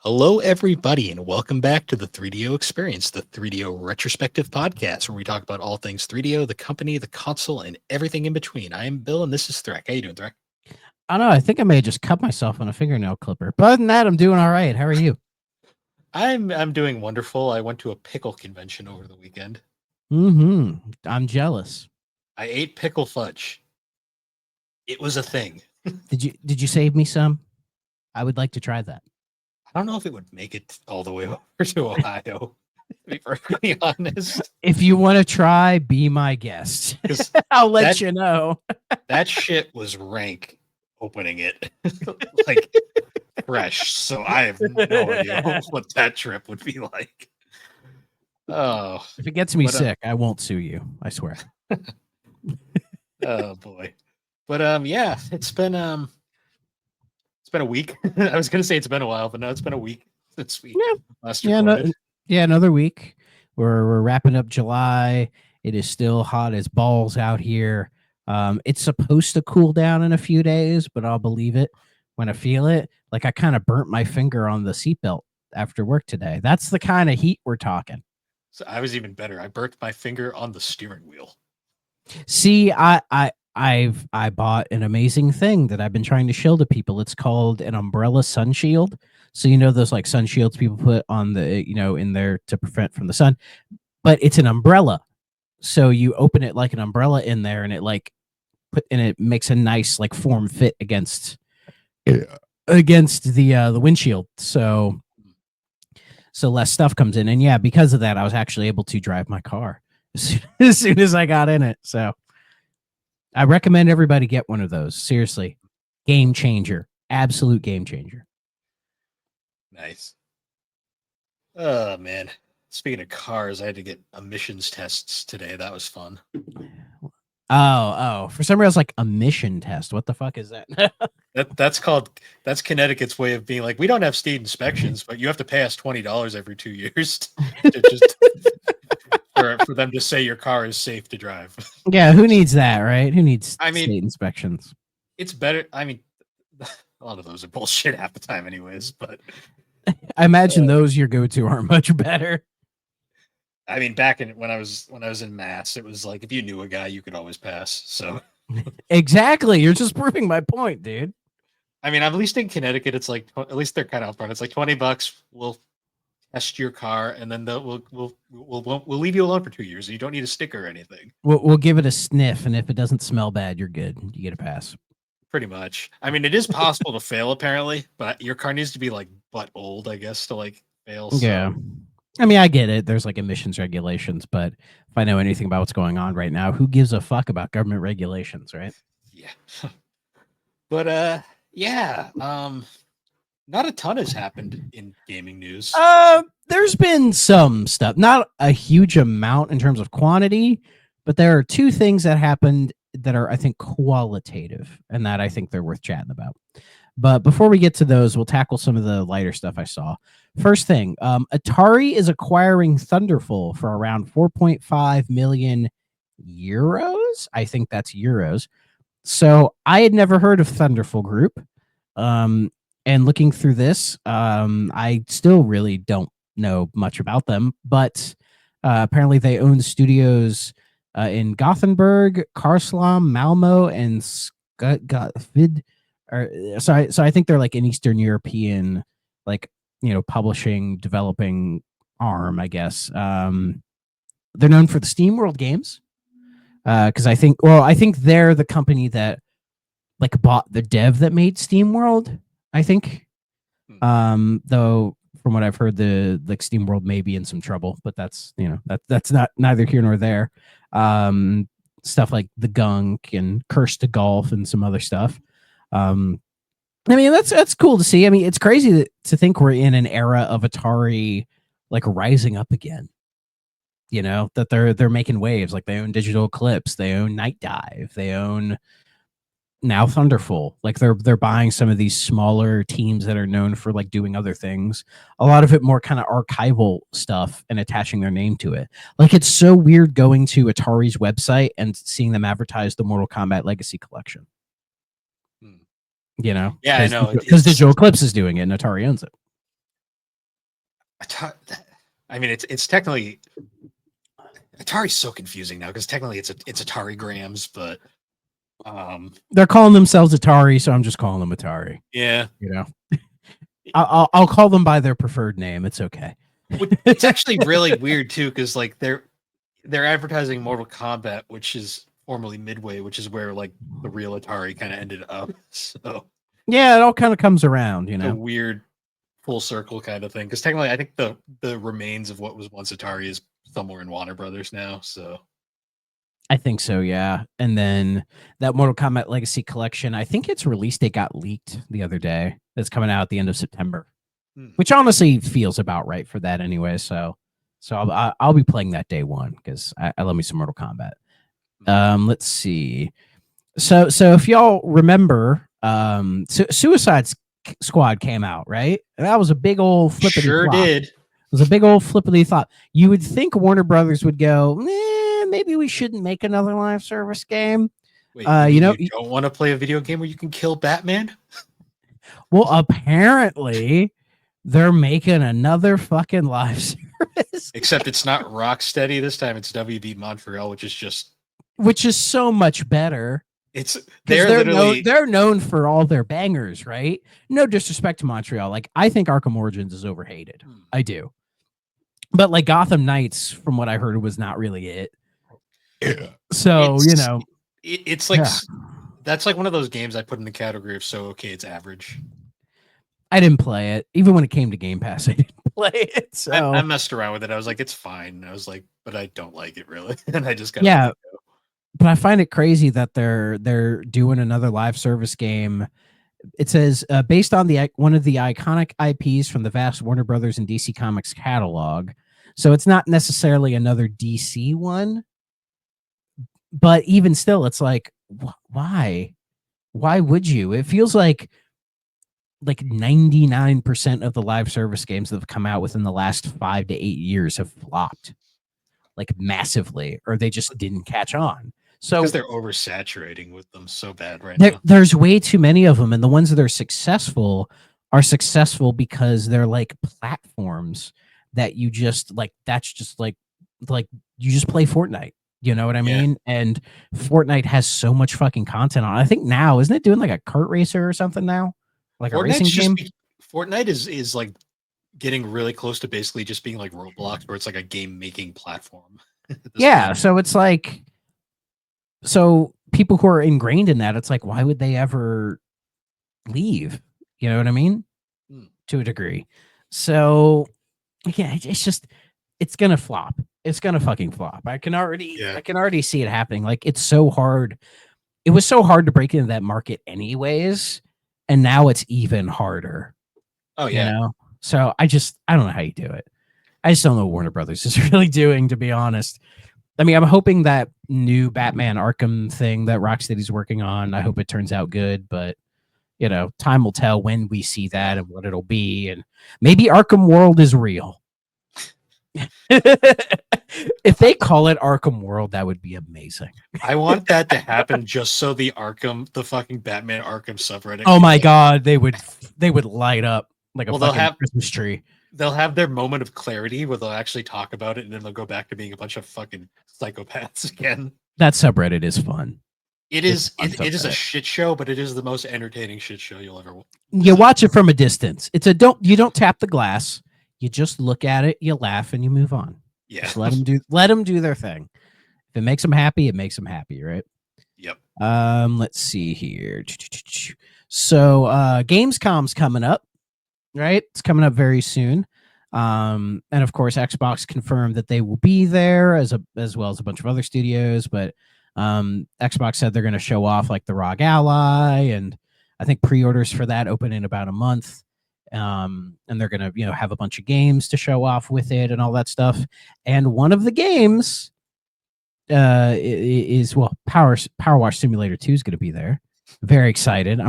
Hello, everybody, and welcome back to the 3DO Experience, the 3DO Retrospective Podcast, where we talk about all things 3DO, the company, the console, and everything in between. I am Bill, and this is Threk. How you doing, Threk? I don't know. I think I may have just cut myself on a fingernail clipper. But other than that, I'm doing all right. How are you? I'm doing wonderful. I went to a pickle convention over the weekend. I'm jealous. I ate pickle fudge. It was a thing. Did you save me some? I would like to try that. I don't know if it would make it all the way over to Ohio, to be perfectly honest. If you want to try, be my guest. 'Cause I'll let that- you know. That shit was rank opening it. Like fresh. So I have no idea what that trip would be like. Oh, If it gets me But, sick, I won't sue you. I swear. oh boy. But yeah, it's been a week. I was gonna say it's been a while, but no, it's been a week since we last recorded. Another week. We're wrapping up July. It is still hot as balls out here. It's supposed to cool down in a few days, but I'll believe it when I feel it. Like I kind of burnt my finger on the seatbelt after work today. That's the kind of heat we're talking. So I was even better. I burnt my finger on the steering wheel. See, I bought an amazing thing that I've been trying to show to people. It's called an umbrella sun shield. So you know those like sun shields people put on the in there to prevent from the sun, but it's an umbrella. So you open it like an umbrella in there, and it makes a nice like form fit against the windshield. So less stuff comes in, and yeah, because of that, I was actually able to drive my car as soon as I got in it. So I recommend everybody get one of those. Seriously, game changer, absolute game changer. Nice. Oh man. Speaking of cars, I had to get emissions tests today. That was fun. Oh, for some reason, I was like emission test. What the fuck is that? That's Connecticut's way of being like, we don't have state inspections, but you have to pay us $20 every 2 years to just for them to say your car is safe to drive. Yeah, who needs that, right? Who needs I mean, state inspections? It's better. I mean, a lot of those are bullshit half the time, anyways. But I imagine those your go-to are much better. I mean, back when I was in Mass, it was like if you knew a guy, you could always pass. So exactly, you're just proving my point, dude. I mean, at least in Connecticut, it's like at least they're kind of upfront. It's like $20. We'll test your car, and then we'll leave you alone for 2 years. You don't need a sticker or anything. We'll give it a sniff, and if it doesn't smell bad, you're good. You get a pass. Pretty much. I mean, it is possible to fail apparently, but your car needs to be like butt old, I guess, to like fail. So. Yeah. I mean, I get it. There's like emissions regulations, but if I know anything about what's going on right now, who gives a fuck about government regulations, right? Yeah. But yeah. Not a ton has happened in gaming news. There's been some stuff, not a huge amount in terms of quantity, but there are two things that happened that are, I think, qualitative and that I think they're worth chatting about. But before we get to those, we'll tackle some of the lighter stuff I saw. First thing, Atari is acquiring Thunderful for around 4.5 million euros. I think that's euros. So I had never heard of Thunderful Group. And looking through this, I still really don't know much about them, but apparently they own studios in Gothenburg, Karslam, Malmo, and Skutvid. So I think they're like an Eastern European, like, publishing, developing arm, I guess. They're known for the Steam World games. Because I think they're the company that like bought the dev that made Steam World, I think. Though from what I've heard, the like Steam World may be in some trouble, but that's that's not neither here nor there. Stuff like the Gunk and Curse to Golf and some other stuff. I mean, that's cool to see. I mean, it's crazy to think we're in an era of Atari like rising up again. That they're making waves. Like they own Digital Eclipse, they own Night Dive, they own now Thunderful. Like they're buying some of these smaller teams that are known for like doing other things. A lot of it more kind of archival stuff and attaching their name to it. Like it's so weird going to Atari's website and seeing them advertise the Mortal Kombat Legacy Collection. Yeah, I know. Because Digital Eclipse is doing it and Atari owns it. I mean, it's technically Atari's so confusing now because technically it's Atari grams, but They're calling themselves Atari, so I'm just calling them Atari. yeah, You know, I'll call them by their preferred name. It's okay. it's actually really weird too because like they're advertising Mortal Kombat, which is formerly Midway, which is where like the real Atari kind of ended up. So Yeah, it all kind of comes around, it's a weird full circle kind of thing because technically I think the remains of what was once Atari is somewhere in Warner Brothers now. So I think so, yeah. And then that Mortal Kombat Legacy Collection, I think its release date got leaked the other day. It's coming out at the end of September, which honestly feels about right for that anyway. So I'll be playing that day one because I love me some Mortal Kombat. Let's see. So if y'all remember, Suicide Squad came out, right? And that was a big old flippity sure flop. did. It was a big old flippity flop. You would think Warner Brothers would go, maybe we shouldn't make another live service game. Wait, you don't want to play a video game where you can kill Batman? Well, apparently they're making another fucking live service. Except it's not Rocksteady this time; it's WB Montreal, which is so much better. They're known for all their bangers, right? No disrespect to Montreal. Like I think Arkham Origins is overhated. I do. But like Gotham Knights, from what I heard, was not really it. So, it's like that's like one of those games I put in the category of so okay, it's average. I didn't play it. Even when it came to Game Pass, I didn't play it. So I messed around with it. I was like, it's fine. I was like, but I don't like it really. And I just got But I find it crazy that they're doing another live service game. It says based on one of the iconic IPs from the vast Warner Brothers and DC Comics catalog. So it's not necessarily another DC one, but even still, it's like, why? Why would you? It feels like 99% of the live service games that have come out within the last 5 to 8 years have flopped like massively, or they just didn't catch on. So because they're oversaturating with them so bad right now. There's way too many of them, and the ones that are successful because they're like platforms that you just like. That's just like you just play Fortnite. You know what I mean? And Fortnite has so much fucking content on it. I think now, isn't it doing like a kart racer or something now? Like a racing game? Fortnite is like getting really close to basically just being like Roblox, where it's like a game making platform. Yeah. So it's like, so people who are ingrained in that, it's like, why would they ever leave? You know what I mean? To a degree. So yeah, it's gonna flop. It's gonna fucking flop. I can already see it happening. Like it's so hard. It was so hard to break into that market anyways, and now it's even harder. Oh yeah. You know? So I don't know how you do it. I just don't know what Warner Brothers is really doing, to be honest. I mean, I'm hoping that new Batman Arkham thing that Rocksteady's working on, I hope it turns out good, but time will tell when we see that and what it'll be, and maybe Arkham World is real. If they call it Arkham World, that would be amazing. I want that to happen just so the fucking Batman Arkham subreddit. Oh my god, they would light up like a fucking Christmas tree. They'll have their moment of clarity where they'll actually talk about it, and then they'll go back to being a bunch of fucking psychopaths again. That subreddit is fun. It is a shit show, but it is the most entertaining shit show you'll ever watch. You watch it from a distance. You don't tap the glass. You just look at it, you laugh, and you move on. Yeah. Just let them do their thing. If it makes them happy, it makes them happy, right? Yep. Let's see here. So Gamescom's coming up, right? It's coming up very soon. And of course, Xbox confirmed that they will be there as well as a bunch of other studios, but Xbox said they're going to show off like the ROG Ally, and I think pre-orders for that open in about a month. And they're going to, have a bunch of games to show off with it and all that stuff. And one of the games is Power Wash Simulator 2 is going to be there. Very excited.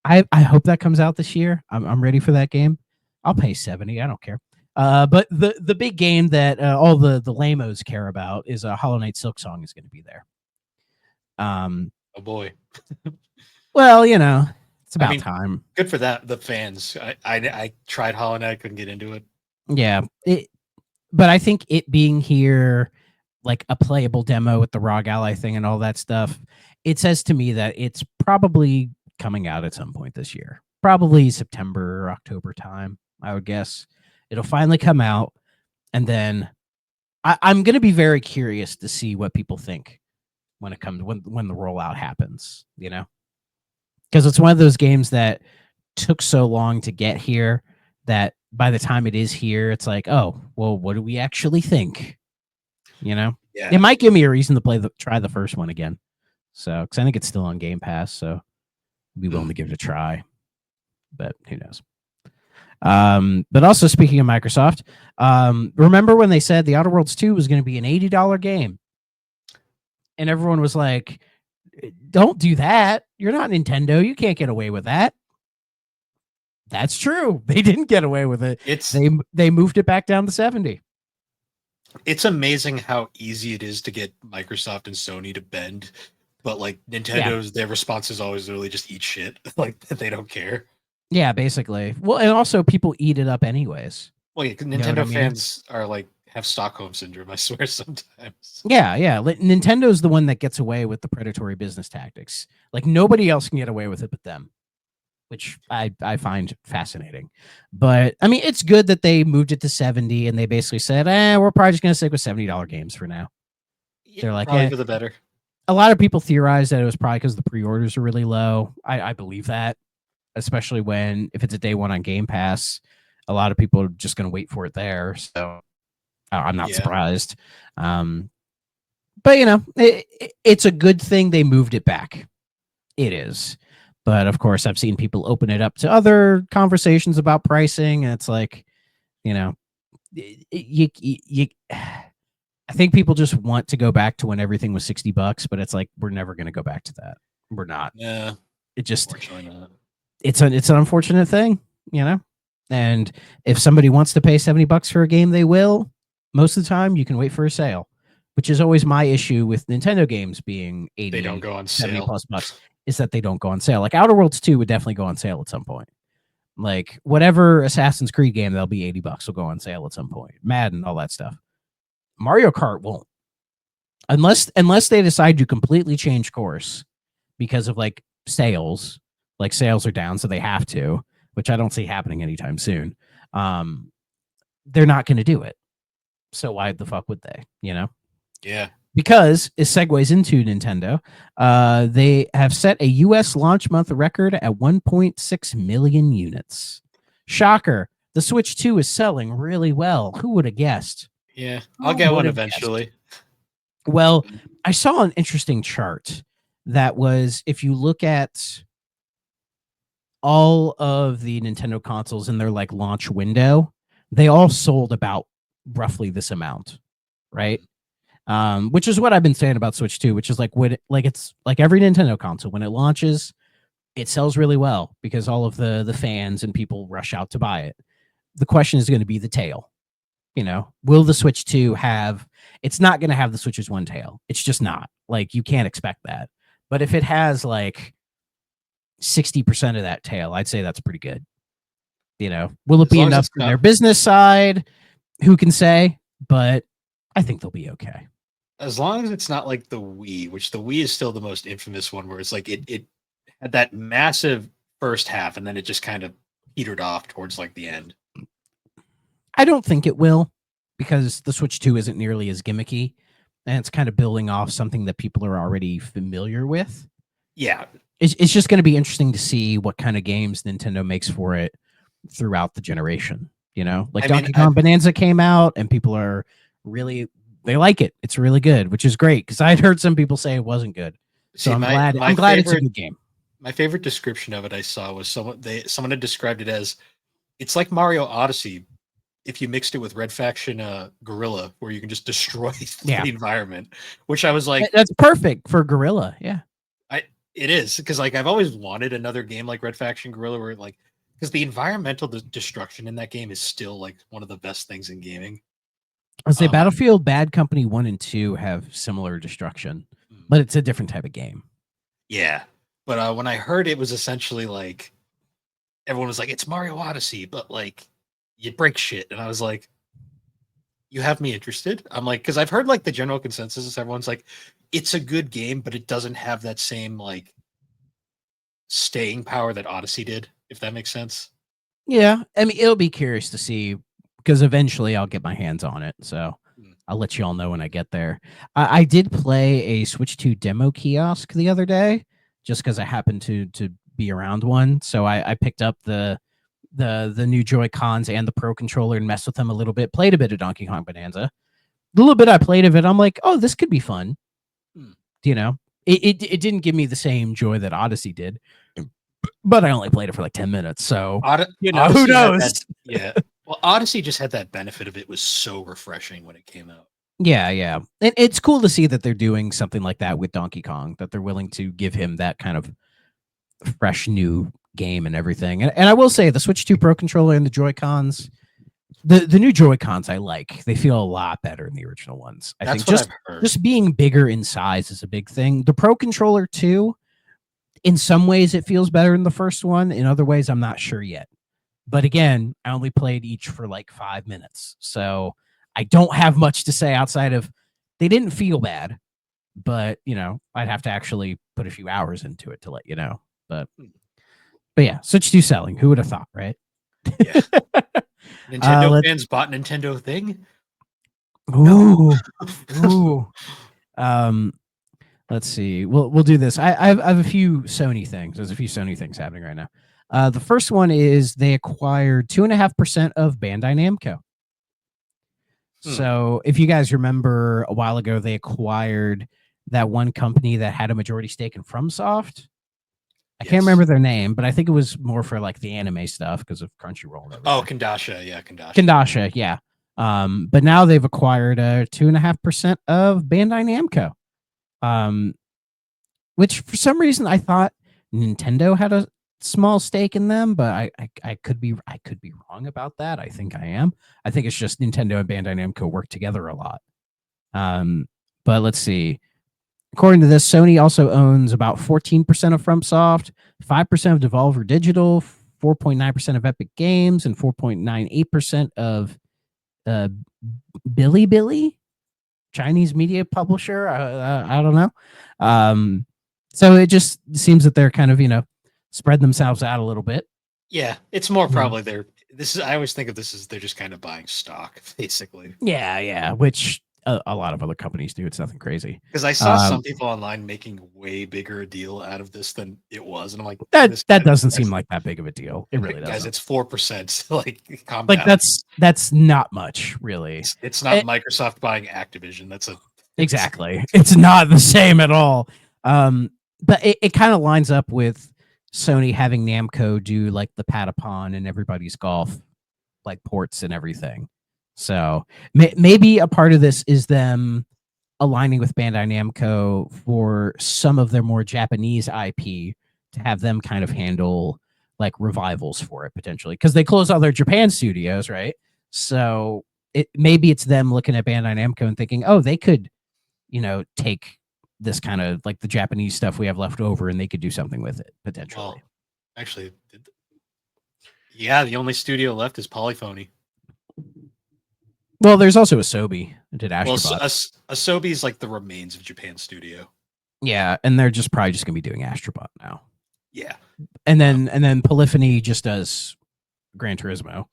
I hope that comes out this year. I'm ready for that game. I'll pay $70. I don't care. But the big game that all the lamos care about is Hollow Knight Silksong is going to be there. Oh boy. Well, it's about time. Good for that. The fans. I tried Hollow Knight, couldn't get into it. Yeah. But I think it being here, like a playable demo with the ROG Ally thing and all that stuff, it says to me that it's probably coming out at some point this year. Probably September or October time, I would guess. It'll finally come out, and then I'm going to be very curious to see what people think when it comes when the rollout happens. You know, because it's one of those games that took so long to get here that by the time it is here, it's like, oh, well, what do we actually think? You know, it Yeah. might give me a reason to try the first one again. So, because I think it's still on Game Pass, so I'd be willing to give it a try. But who knows? But also speaking of Microsoft, remember when they said the Outer Worlds 2 was going to be an $80 game, and everyone was like, "Don't do that. You're not Nintendo. You can't get away with that." That's true. They didn't get away with it. It's They moved it back down to 70. it's amazing how easy it is to get Microsoft and Sony to bend, but like Nintendo's their response is always really just eat shit. Like they don't care. Yeah, basically. Well, and also people eat it up anyways. Well, yeah, You know what Nintendo I mean? fans are like have Stockholm syndrome, I swear sometimes. Yeah, yeah. Nintendo's the one that gets away with the predatory business tactics. Like nobody else can get away with it but them, which I find fascinating. But I mean, it's good that they moved it to 70 and they basically said, we're probably just gonna stick with $70 games for now. Yeah, They're like, probably for the better. a lot of people theorize that it was probably because the pre-orders are really low. I believe that, especially when if it's a day one on Game Pass, a lot of people are just gonna wait for it there. So I'm not Yeah. surprised. But you know, it's a good thing they moved it back. It is. But of course, I've seen people open it up to other conversations about pricing, and it's like, you know, you I think people just want to go back to when everything was $60, but it's like we're never going to go back to that. We're not. Yeah. It just Unfortunately not. it's an unfortunate thing, you know. And if somebody wants to pay $70 for a game, they will. Most of the time, you can wait for a sale, which is always my issue with Nintendo games being 80, They don't go on 70 sale. plus bucks, is that they don't go on sale. Like Outer Worlds 2 would definitely go on sale at some point. Like whatever Assassin's Creed game, that'll be $80 will go on sale at some point. Madden, all that stuff. Mario Kart won't. Unless they decide to completely change course because of like sales are down, so they have to, which I don't see happening anytime soon. They're not going to do it. So why the fuck would they? You know? Yeah. Because it segues into Nintendo. They have set a U.S. launch month record at 1.6 million units. Shocker! The Switch 2 is selling really well. Who would have guessed? Yeah. I'll get Who one would have guessed? eventually. Well, I saw an interesting chart that was if you look at all of the Nintendo consoles in their like launch window, they all sold about roughly this amount, right? Which is what I've been saying about Switch 2, which is like when it's like every Nintendo console when it launches, it sells really well because all of the fans and people rush out to buy it. The question is going to be the tail. You know, will the Switch 2 have? It's not going to have the Switch's one tail. It's just not. Like you can't expect that. But if it has like 60% of that tail, I'd say that's pretty good. You know, will it As be long as enough it's for not their business side? Who can say? But I think they'll be okay. as long as it's not like the Wii, which the Wii is still the most infamous one, where it's like it had that massive first half and then it just kind of petered off towards like the end. I don't think it will because the Switch 2 isn't nearly as gimmicky and it's kind of building off something that people are already familiar with. Yeah. It's just going to be interesting to see what kind of games Nintendo makes for it throughout the generation. You know, like Donkey Kong Bonanza came out and people are really, they like it. It's really good, which is great because I had heard some people say it wasn't good. So I'm glad it's a good game. My favorite description of it I saw was someone had described it as it's like Mario Odyssey if you mixed it with Red Faction Gorilla, where you can just destroy the environment. Which I was like, that's perfect for Gorilla. Yeah, it is because like I've always wanted another game like Red Faction Gorilla, where like because the environmental destruction in that game is still like one of the best things in gaming. I'd say Battlefield Bad Company 1 and 2 have similar destruction, but it's a different type of game. Yeah, but when I heard it was essentially like everyone was like, it's Mario Odyssey, but like you break shit. And I was like, you have me interested. I'm like, because I've heard like the general consensus is everyone's like, it's a good game, but it doesn't have that same like staying power that Odyssey did, if that makes sense. Yeah, I mean, it'll be curious to see because eventually I'll get my hands on it. So I'll let you all know when I get there. I did play a Switch 2 demo kiosk the other day, just because I happened to be around one. So I picked up the new Joy Cons and the Pro controller and messed with them a little bit. Played a bit of Donkey Kong Bonanza. The little bit I played of it, I'm like, oh, this could be fun. You know, it didn't give me the same joy that Odyssey did, but I only played it for like 10 minutes. So who knows? Yeah. Well, Odyssey just had that benefit of it was so refreshing when it came out. Yeah, yeah. And it's cool to see that they're doing something like that with Donkey Kong, that they're willing to give him that kind of fresh new game and everything. And I will say the Switch 2 Pro controller and the Joy-Cons, the new Joy-Cons I like. They feel a lot better than the original ones. I think just being bigger in size is a big thing. The Pro controller too, in some ways it feels better than the first one. In other ways, I'm not sure yet. But again, I only played each for like 5 minutes. So I don't have much to say outside of they didn't feel bad, but I'd have to actually put a few hours into it to let you know. But yeah, Switch 2 selling. Who would have thought, right? Yeah. Nintendo fans bought Nintendo thing. Ooh, ooh. Let's see. We'll do this. I have a few Sony things. There's a few Sony things happening right now. The first one is they acquired 2.5% of Bandai Namco. So if you guys remember a while ago, they acquired that one company that had a majority stake in FromSoft. I can't remember their name, but I think it was more for like the anime stuff because of Crunchyroll. And oh, Kandasha. Yeah, Kandasha. Kandasha, yeah. But now they've acquired 2.5% of Bandai Namco. Which for some reason I thought Nintendo had a small stake in them, but I could be wrong about that. I think I am. I think it's just Nintendo and Bandai Namco work together a lot. But let's see. According to this, Sony also owns about 14% of FromSoft, 5% of Devolver Digital, 4.9% of Epic Games, and 4.98% of Bilibili, Chinese media publisher. I don't know. So it just seems that they're kind of, spread themselves out a little bit. Yeah, it's more probably I always think of this as they're just kind of buying stock, basically. Yeah, which a lot of other companies do. It's nothing crazy. Because I saw some people online making way bigger a deal out of this than it was, and I'm like, that doesn't seem like that big of a deal. It really doesn't. Guys, it's 4%. Like, calm down. That's not much, really. It's not Microsoft buying Activision. Exactly. It's not the same at all. But it kind of lines up with Sony having Namco do like the Patapon and Everybody's Golf, like ports and everything. So maybe a part of this is them aligning with Bandai Namco for some of their more Japanese IP to have them kind of handle like revivals for it potentially, because they close all their Japan studios, right? So maybe it's them looking at Bandai Namco and thinking, oh, they could, take this kind of like the Japanese stuff we have left over and they could do something with it potentially. Well, actually, the only studio left is Polyphony. Well, there's also Asobi that did Astrobot. Well, Asobi is like the remains of Japan Studio. Yeah, and they're probably just gonna be doing Astrobot now. Yeah, and then Polyphony just does Gran Turismo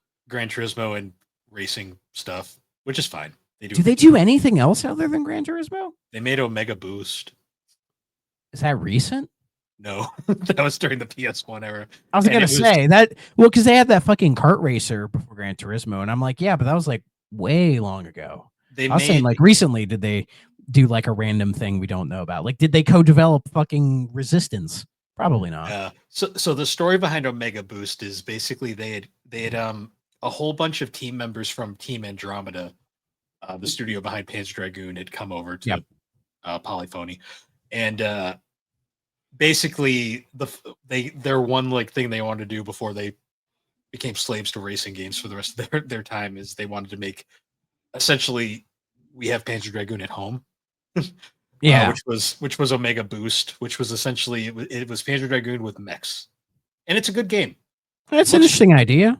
and racing stuff, which is fine. Do they do anything else other than Gran Turismo? They made Omega Boost. Is that recent? No, that was during the PS1 era. I was gonna say that. Well, because they had that fucking kart racer before Gran Turismo, and I'm like, yeah, but that was like way long ago. I was saying like recently, did they do like a random thing we don't know about? Like, did they co-develop fucking Resistance? Probably not. Yeah. So the story behind Omega Boost is basically they had a whole bunch of team members from Team Andromeda, the studio behind Panzer Dragoon, had come over to Polyphony, and basically their one like thing they wanted to do before they became slaves to racing games for the rest of their time is they wanted to make essentially we have Panzer Dragoon at home. Which was Omega Boost, which was essentially it was Panzer Dragoon with mechs, and it's a good game. That's an interesting idea.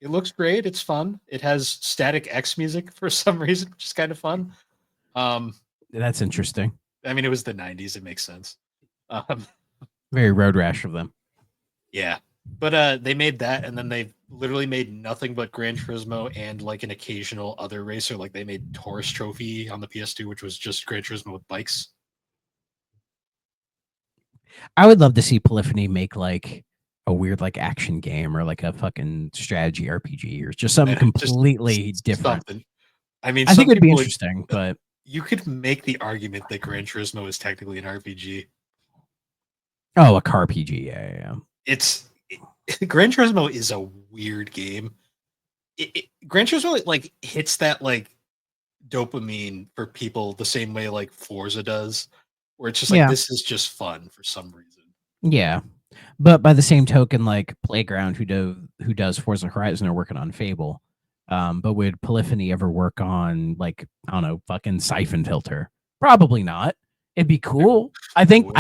It looks great. It's fun. It has Static X music for some reason, which is kind of fun. That's interesting. I mean, it was the '90s. It makes sense. Um, Very road rash of them. yeah, but they made that, and then they literally made nothing but Gran Turismo and like an occasional other racer. Like they made Taurus Trophy on the PS2, which was just Gran Turismo with bikes. I would love to see Polyphony make like a weird like action game or like a fucking strategy RPG or just something completely different. Something. I mean, I think it'd be interesting, but you could make the argument that Gran Turismo is technically an RPG. Oh, a car PG, yeah. Gran Turismo is a weird game. Gran Turismo like hits that like dopamine for people the same way like Forza does, where it's just like this is just fun for some reason. Yeah, but by the same token, like Playground, who does Forza Horizon, are working on Fable. But would Polyphony ever work on like I don't know, fucking Siphon Filter? Probably not. It'd be cool. I think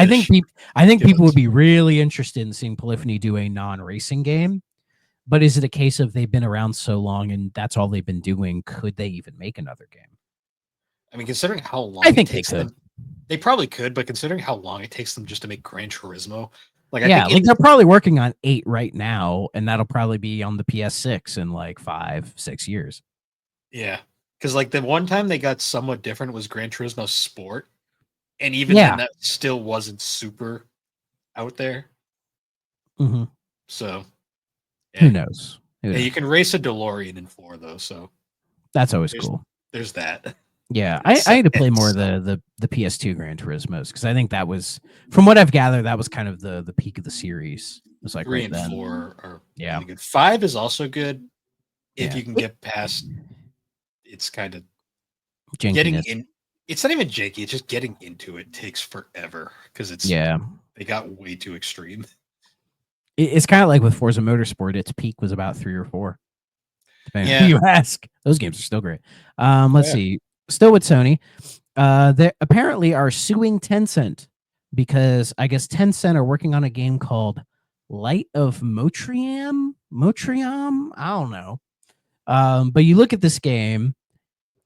people would be really interested in seeing Polyphony do a non-racing game. But is it a case of they've been around so long and that's all they've been doing? Could they even make another game? I mean, considering how long I think it takes them, they probably could. But considering how long it takes them just to make Gran Turismo, like I think they're probably working on 8 right now, and that'll probably be on the PS6 in like 5-6 years. Yeah, because like the one time they got somewhat different was Gran Turismo Sport, and even then that still wasn't super out there. Mm-hmm. So who knows? You can race a DeLorean in 4 though, so that's always cool. There's that. Yeah, I need to play more of the PS2 Gran Turismos because I think that was, from what I've gathered, that was kind of the peak of the series. It was like 3 and 4 are really good. 5 is also good if you can get past. It's kind of getting in. It's not even janky. It's just getting into it takes forever because they got way too extreme. It's kind of like with Forza Motorsport. Its peak was about 3 or 4. Depending on who you ask. Those games are still great. Let's see. Still with Sony, they apparently are suing Tencent because I guess Tencent are working on a game called Light of Motriam. I don't know. But you look at this game,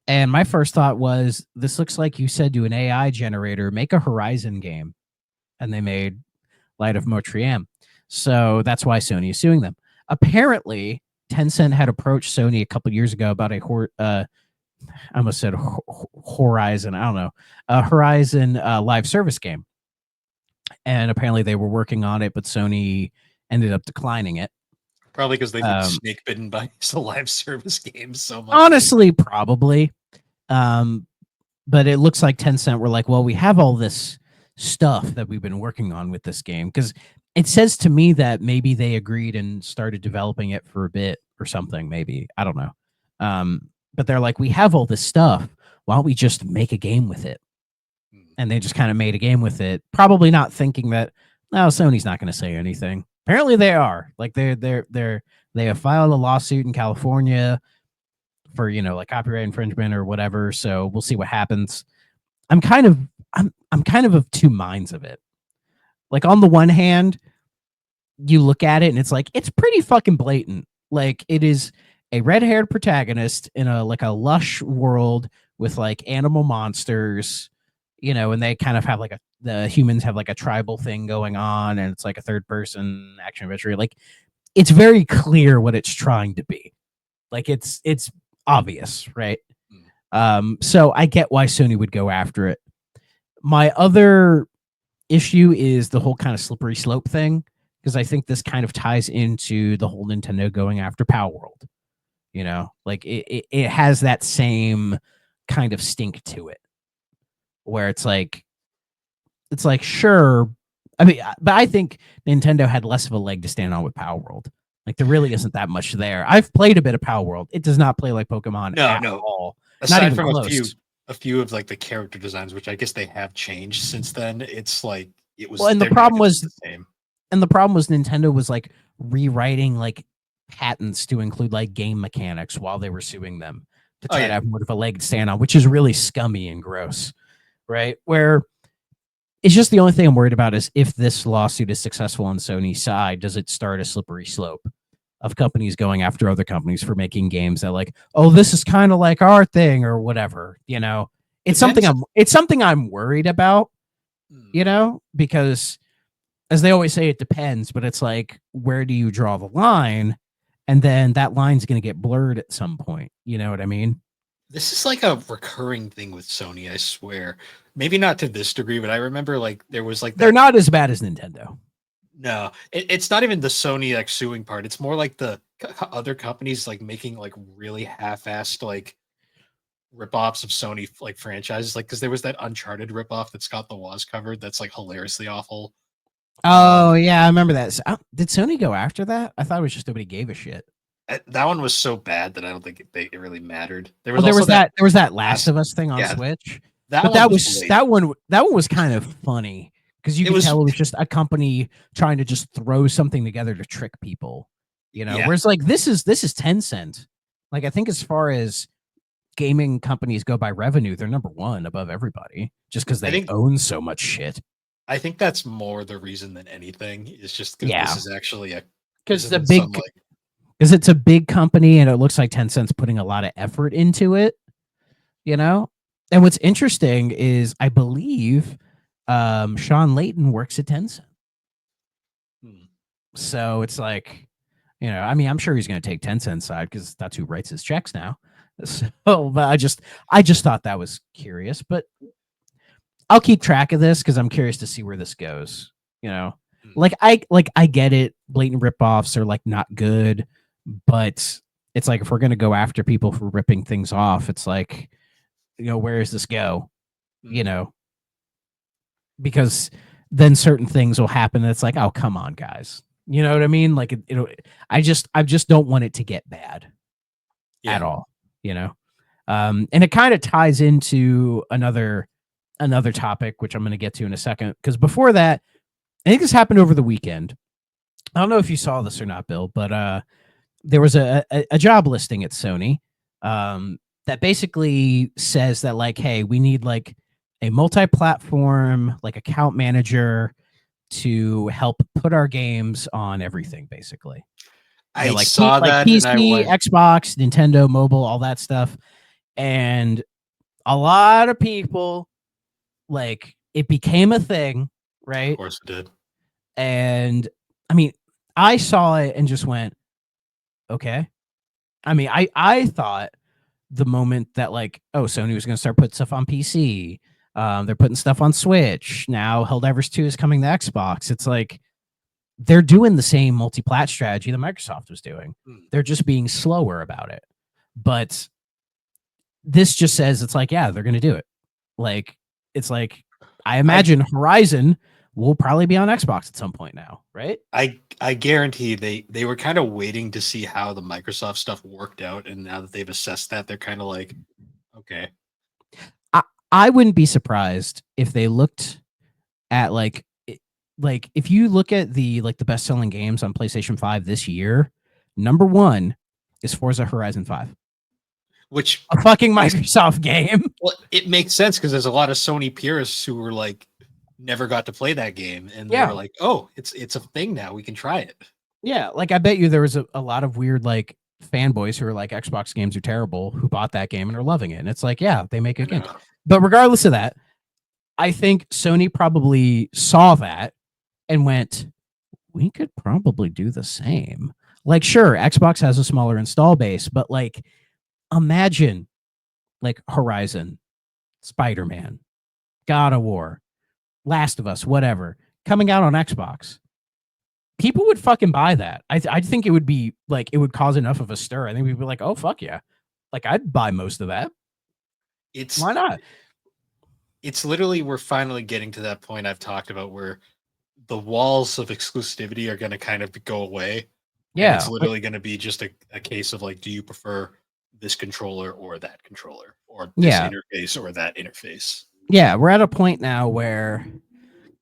and my first thought was, this looks like you said to an AI generator, make a Horizon game, and they made Light of Motriam. So that's why Sony is suing them. Apparently, Tencent had approached Sony a couple years ago about I almost said Horizon. I don't know. A Horizon live service game. And apparently they were working on it, but Sony ended up declining it. Probably because they've been snake bitten by the live service games so much. Honestly, probably. But it looks like Tencent were like, well, we have all this stuff that we've been working on with this game. Because it says to me that maybe they agreed and started developing it for a bit or something, maybe. I don't know. But they're like, we have all this stuff. Why don't we just make a game with it? And they just kind of made a game with it, probably not thinking that, no, Sony's not going to say anything. Apparently they are. Like they have filed a lawsuit in California for, like copyright infringement or whatever. So we'll see what happens. I'm kind of two minds of it. Like on the one hand, you look at it and it's like, it's pretty fucking blatant. Like it is a red-haired protagonist in a lush world with like animal monsters, and they kind of have like the humans have like a tribal thing going on, and it's like a third-person action adventure. Like it's very clear what it's trying to be. Like it's obvious, right? So I get why Sony would go after it. My other issue is the whole kind of slippery slope thing, because I think this kind of ties into the whole Nintendo going after Power World. Like it has that same kind of stink to it, where it's like sure. I mean, but I think Nintendo had less of a leg to stand on with Power World. Like there really isn't that much there. I've played a bit of Power World. It does not play like Pokemon at all. Aside not even from close. a few of like the character designs, which I guess they have changed since then. It's like it was. Well, and the problem was the same. And the problem was Nintendo was like rewriting like patents to include like game mechanics while they were suing them to try to have more of a leg to stand on, which is really scummy and gross, right? Where it's just the only thing I'm worried about is if this lawsuit is successful on Sony's side, does it start a slippery slope? of companies going after other companies for making games that like, oh, this is kind of like our thing or whatever. Depends. It's something I'm worried about. Because as they always say, it depends, but it's like, where do you draw the line? And then that line's going to get blurred at some point. You know what I mean? This is like a recurring thing with Sony, I swear. Maybe not to this degree, but I remember like there was like They're that. not as bad as Nintendo. No, it's not even the Sony like suing part. It's more like the other companies like making like really half-assed like rip-offs of Sony like franchises. Like because there was that Uncharted rip-off that Scott the Woz covered. That's like hilariously awful. Oh yeah, I remember that. Did Sony go after that? I thought it was just nobody gave a shit. That one was so bad that I don't think it really mattered. There Oh, was also that there was that Last last, of Us thing on yeah, Switch, that but one was late. that one was kind of funny because you could tell it was just a company trying to just throw something together to trick people, Yeah. Whereas like this is Tencent. Like I think as far as gaming companies go by revenue, they're number one above everybody just because they own so much shit. I think that's more the reason than anything. It's just because this is actually because it's a big company and it looks like Tencent's putting a lot of effort into it, And what's interesting is I believe Sean Layton works at Tencent. So it's like, I mean, I'm sure he's going to take Tencent's side because that's who writes his checks now. So, but I just thought that was curious, but I'll keep track of this because I'm curious to see where this goes. Like I get it. Blatant ripoffs are like not good, but it's like if we're gonna go after people for ripping things off, it's like, where does this go? Because then certain things will happen. And it's like, oh, come on, guys. You know what I mean? Like I just don't want it to get bad at all. And it kind of ties into another topic, which I'm going to get to in a second. Because before that, I think this happened over the weekend. I don't know if you saw this or not, Bill, but there was a job listing at Sony that basically says that like, hey, we need like a multi-platform like account manager to help put our games on everything, basically. I saw that PC, Xbox, Nintendo, mobile, all that stuff. And a lot of people, like, it became a thing, right? Of course it did. And I mean, I saw it and just went, okay. I mean, I thought the moment that like, oh, Sony was going to start putting stuff on PC. They're putting stuff on Switch. Now Helldivers 2 is coming to Xbox. It's like they're doing the same multi-plat strategy that Microsoft was doing. They're just being slower about it. But this just says it's like, yeah, they're going to do it. Like, it's like, I imagine Horizon will probably be on Xbox at some point now, right? I guarantee they were kind of waiting to see how the Microsoft stuff worked out, and now that they've assessed that, they're kind of like, okay. I wouldn't be surprised if they looked at like if you look at the best-selling games on PlayStation 5 this year, number 1 is Forza Horizon 5. Which a fucking Microsoft game. Well, it makes sense because there's a lot of Sony purists who were like never got to play that game, and they were like, "Oh, it's a thing now. We can try it." Yeah, like I bet you there was a lot of weird like fanboys who are like Xbox games are terrible who bought that game and are loving it. And it's like, yeah, they make a game. But regardless of that, I think Sony probably saw that and went, we could probably do the same. Like, sure, Xbox has a smaller install base, but like, imagine like Horizon, Spider-Man, God of War, Last of Us, whatever, coming out on Xbox. People would fucking buy that. I think it would be like, it would cause enough of a stir. I think we'd be like, oh, fuck yeah. Like, I'd buy most of that. Why not? It's literally, we're finally getting to that point I've talked about where the walls of exclusivity are going to kind of go away. Yeah. And it's literally going to be just a case of like, do you prefer this controller or that controller or this interface or that interface? Yeah. We're at a point now where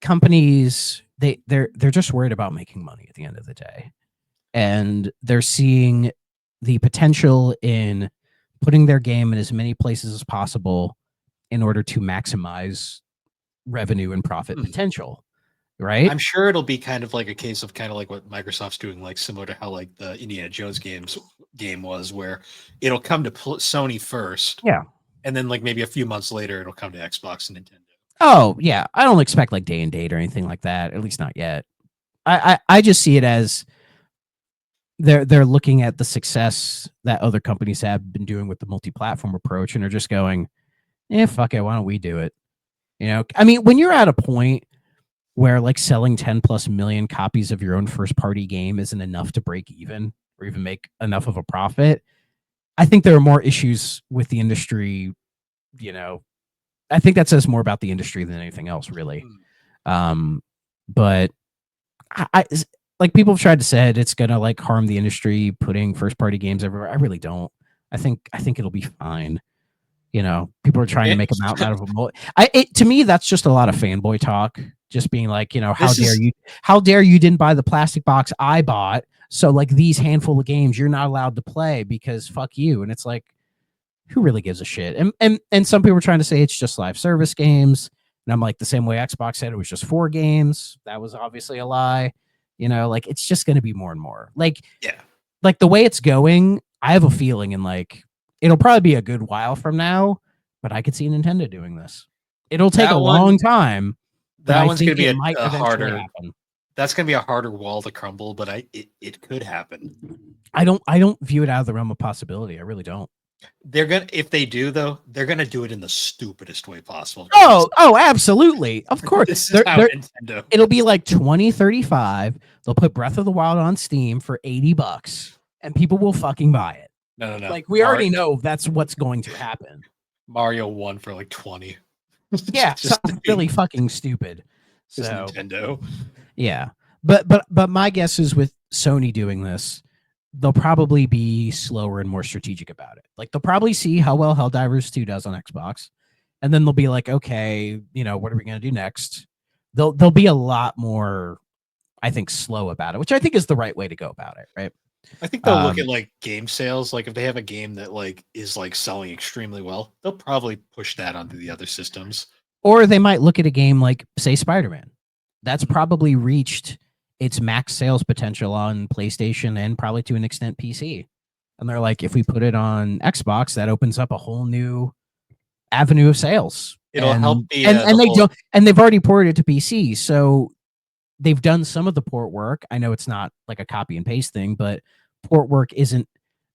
companies, they're just worried about making money at the end of the day. And they're seeing the potential in putting their game in as many places as possible in order to maximize revenue and profit potential. right? I'm sure it'll be kind of like a case of kind of like what Microsoft's doing, like similar to how like the Indiana Jones game was, where it'll come to Sony first, Yeah. and then like maybe a few months later it'll come to Xbox and Nintendo. Oh yeah, I don't expect like day and date or anything like that. At least not yet. I just see it as they're looking at the success that other companies have been doing with the multi-platform approach, and they're just going, fuck it, why don't we do it? I mean, when you're at a point where like selling 10 plus million copies of your own first party game isn't enough to break even or even make enough of a profit, I think there are more issues with the industry. You know, I think that says more about the industry than anything else, really. But I like people have tried to say it's gonna like harm the industry putting first party games everywhere. I really don't. I think it'll be fine. People are trying to make a mountain out of a mole. To me, that's just a lot of fanboy talk. Just being like, how dare you didn't buy the plastic box I bought? So like these handful of games you're not allowed to play because fuck you. And it's like, who really gives a shit? And some people were trying to say it's just live service games. And I'm like, the same way Xbox said it was just 4 games. That was obviously a lie. Like it's just gonna be more and more. Like, Yeah. Like the way it's going, I have a feeling in like it'll probably be a good while from now, but I could see Nintendo doing this. It'll take a long time, but That I one's gonna think be it might a eventually harder. happen. That's gonna be a harder wall to crumble, but it could happen. I don't view it out of the realm of possibility. I really don't. If they do though, they're gonna do it in the stupidest way possible. Oh, absolutely. Of course. This is how Nintendo. It'll be like 2035. They'll put Breath of the Wild on Steam for $80 and people will fucking buy it. No. Like we already know that's what's going to happen. Mario 1 for like 20. Yeah, something really fucking stupid. So Nintendo. Yeah. But my guess is with Sony doing this, they'll probably be slower and more strategic about it. Like they'll probably see how well Helldivers 2 does on Xbox, and then they'll be like, okay, what are we gonna do next? They'll be a lot more, I think, slow about it, which I think is the right way to go about it, right? I think they'll look at like game sales. Like if they have a game that like is like selling extremely well, they'll probably push that onto the other systems. Or they might look at a game like, say, Spider-Man. That's probably reached its max sales potential on PlayStation and probably to an extent PC. And they're like, if we put it on Xbox, that opens up a whole new avenue of sales. It'll help the and they don't, and they've already ported it to PC, so they've done some of the port work. I know it's not like a copy and paste thing, but port work isn't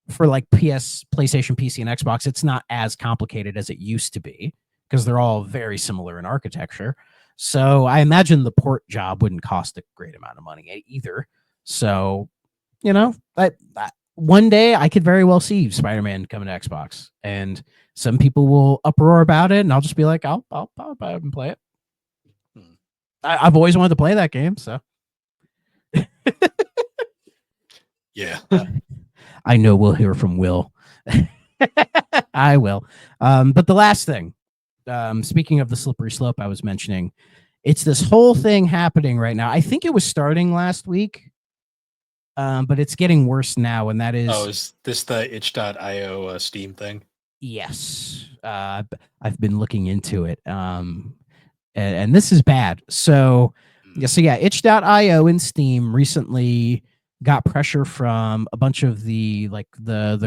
for like PlayStation, PC, and Xbox. It's not as complicated as it used to be because they're all very similar in architecture. So I imagine the port job wouldn't cost a great amount of money either. So, one day I could very well see Spider-Man coming to Xbox, and some people will uproar about it, and I'll just be like, I'll buy it and play it. I've always wanted to play that game, so. Yeah. I know we'll hear from Will. I will. But the last thing, speaking of the slippery slope I was mentioning, it's this whole thing happening right now. I think it was starting last week, but it's getting worse now, and that is... Oh, is this the itch.io Steam thing? Yes. I've been looking into it, and this is bad. So itch.io and Steam recently got pressure from a bunch of the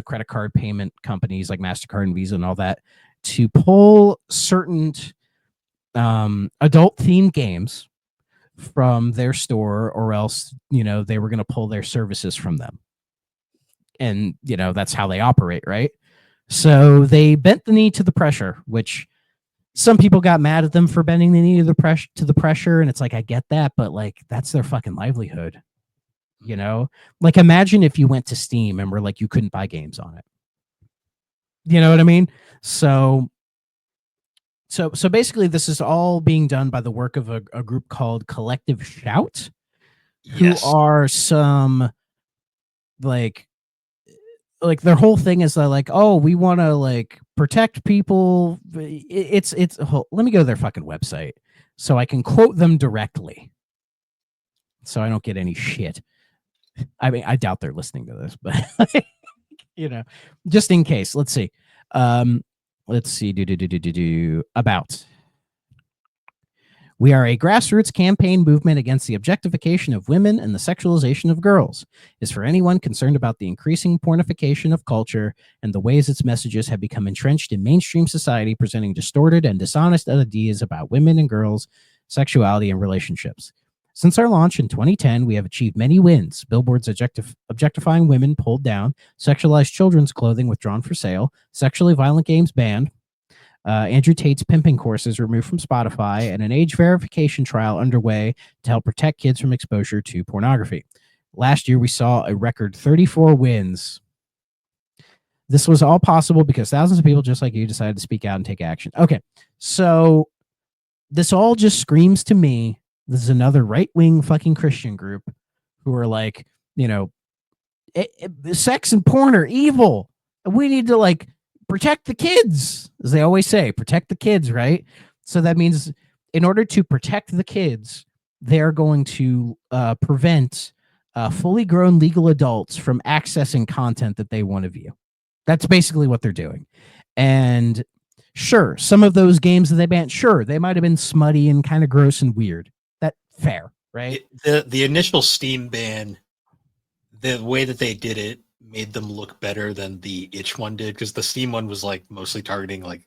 credit card payment companies like MasterCard and Visa and all that to pull certain adult themed games from their store, or else they were going to pull their services from them. And that's how they operate, right? So they bent the knee to the pressure, which some people got mad at them for bending the knee to the pressure, and it's like, I get that, but like that's their fucking livelihood. Like imagine if you went to Steam and were like, you couldn't buy games on it. You know what I mean? So basically this is all being done by the work of a group called Collective Shout, who are some like their whole thing is like, oh, we want to like protect people. It's let me go to their fucking website so I can quote them directly, so I don't get any shit. I mean, I doubt they're listening to this, but just in case. Let's see. About. We are a grassroots campaign movement against the objectification of women and the sexualization of girls. Is for anyone concerned about the increasing pornification of culture and the ways its messages have become entrenched in mainstream society, presenting distorted and dishonest ideas about women and girls, sexuality, and relationships. Since our launch in 2010, we have achieved many wins. Billboards objectifying women pulled down, sexualized children's clothing withdrawn for sale, sexually violent games banned, Andrew Tate's pimping courses removed from Spotify, and an age verification trial underway to help protect kids from exposure to pornography. Last year, we saw a record 34 wins. This was all possible because thousands of people just like you decided to speak out and take action. Okay, so this all just screams to me, this is another right-wing fucking Christian group who are like, you know, sex and porn are evil. We need to like protect the kids, as they always say, protect the kids, right? So that means in order to protect the kids, they're going to prevent fully grown legal adults from accessing content that they want to view. That's basically what they're doing. And sure, some of those games that they banned, sure, they might have been smutty and kind of gross and weird. That's fair, right? The initial Steam ban, the way that they did it made them look better than the itch one did, because the Steam one was like mostly targeting like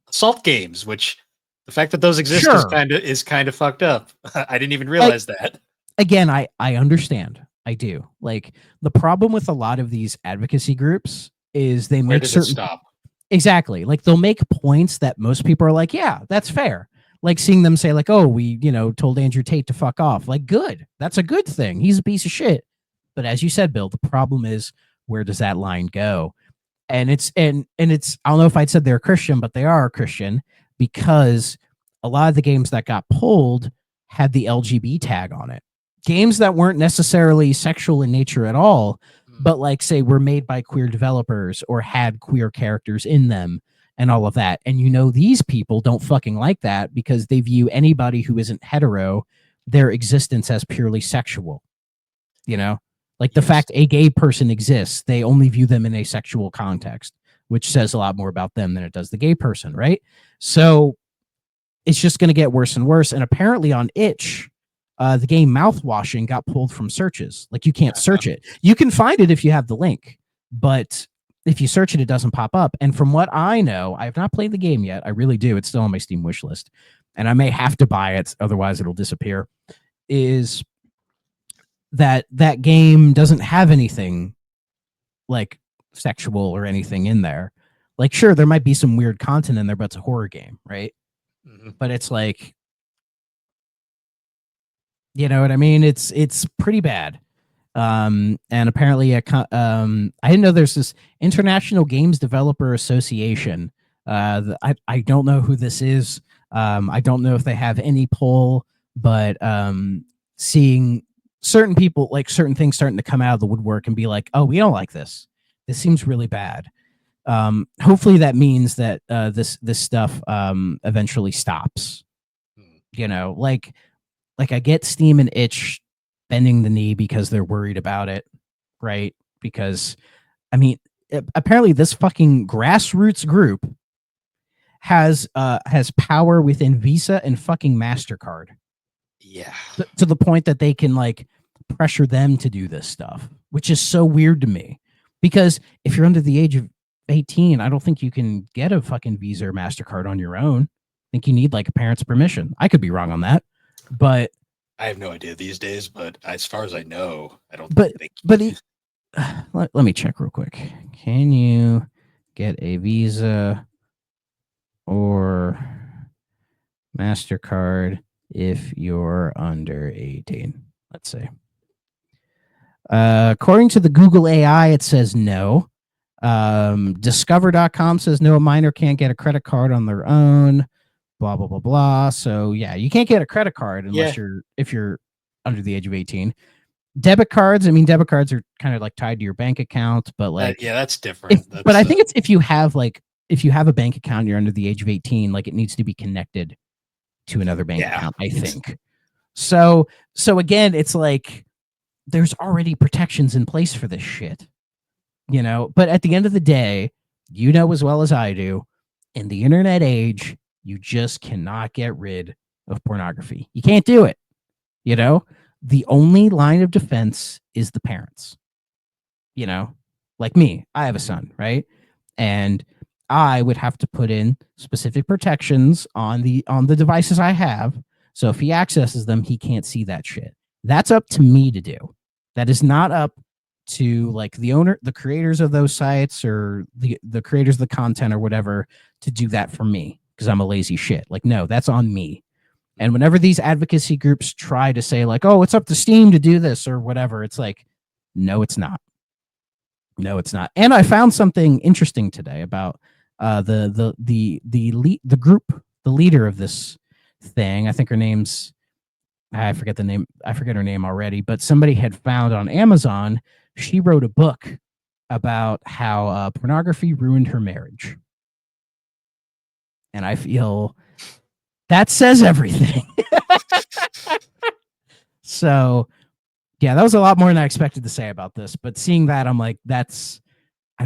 assault games, which the fact that those exist is kind of fucked up. I didn't even realize that. Again, I understand. I do. Like, the problem with a lot of these advocacy groups is they make certain stop. Exactly. Like, they'll make points that most people are like, yeah, that's fair. Like seeing them say like, oh, we, told Andrew Tate to fuck off. Like, good. That's a good thing. He's a piece of shit. But as you said, Bill, the problem is, where does that line go? And it's I don't know if I'd said they're Christian, but they are Christian, because a lot of the games that got pulled had the LGBT tag on it. Games that weren't necessarily sexual in nature at all, but like, say, were made by queer developers or had queer characters in them and all of that. And these people don't fucking like that, because they view anybody who isn't hetero, their existence as purely sexual. Like, the fact a gay person exists, they only view them in a sexual context, which says a lot more about them than it does the gay person, right? So it's just going to get worse and worse. And apparently on itch, the game mouthwashing got pulled from searches. Like, you can't search it. You can find it if you have the link, but if you search it, it doesn't pop up. And from what I know, I have not played the game yet. I really do. It's still on my Steam wish list, and I may have to buy it, otherwise it'll disappear. Is that game doesn't have anything like sexual or anything in there. Like, sure, there might be some weird content in there, but it's a horror game, right? Mm-hmm. But it's like, you know what I mean? It's pretty bad. And apparently, I didn't know there's this International Games Developer Association. I don't know who this is. I don't know if they have any pull, but seeing certain people, like certain things starting to come out of the woodwork and be like, oh, we don't like this. This seems really bad. Hopefully that means that this stuff eventually stops. Like I get Steam and itch bending the knee because they're worried about it, right? Because, I mean, apparently this fucking grassroots group has power within Visa and fucking MasterCard. Yeah. To the point that they can like pressure them to do this stuff, which is so weird to me. Because if you're under the age of 18, I don't think you can get a fucking Visa or MasterCard on your own. I think you need like a parent's permission. I could be wrong on that, but I have no idea these days. But as far as I know, I don't. But let me check real quick. Can you get a Visa or MasterCard if you're under 18? Let's see. According to the Google AI, it says no. Discover.com says no, a minor can't get a credit card on their own. Blah, blah, blah, blah. So yeah, you can't get a credit card unless if you're under the age of 18. Debit cards, debit cards are kind of like tied to your bank account, but like that's different. But I think it's if you have a bank account, you're under the age of 18, like it needs to be connected to another bank account, I think. So again, it's like there's already protections in place for this shit. But at the end of the day, as well as I do, in the internet age, you just cannot get rid of pornography. You can't do it. You know, the only line of defense is the parents. You know, like me, I have a son, right? And I would have to put in specific protections on the devices I have. So if he accesses them, he can't see that shit. That's up to me to do. That is not up to like the creators of those sites or the creators of the content or whatever to do that for me because I'm a lazy shit. Like, no, that's on me. And whenever these advocacy groups try to say like, oh, it's up to Steam to do this or whatever, it's like, no, it's not. No, it's not. And I found something interesting today about the group, the leader of this thing. I think her name's I forget the name. I forget her name already, but somebody had found on Amazon. She wrote a book about how pornography ruined her marriage, and I feel that says everything. So, yeah, that was a lot more than I expected to say about this. But seeing that, I'm like, I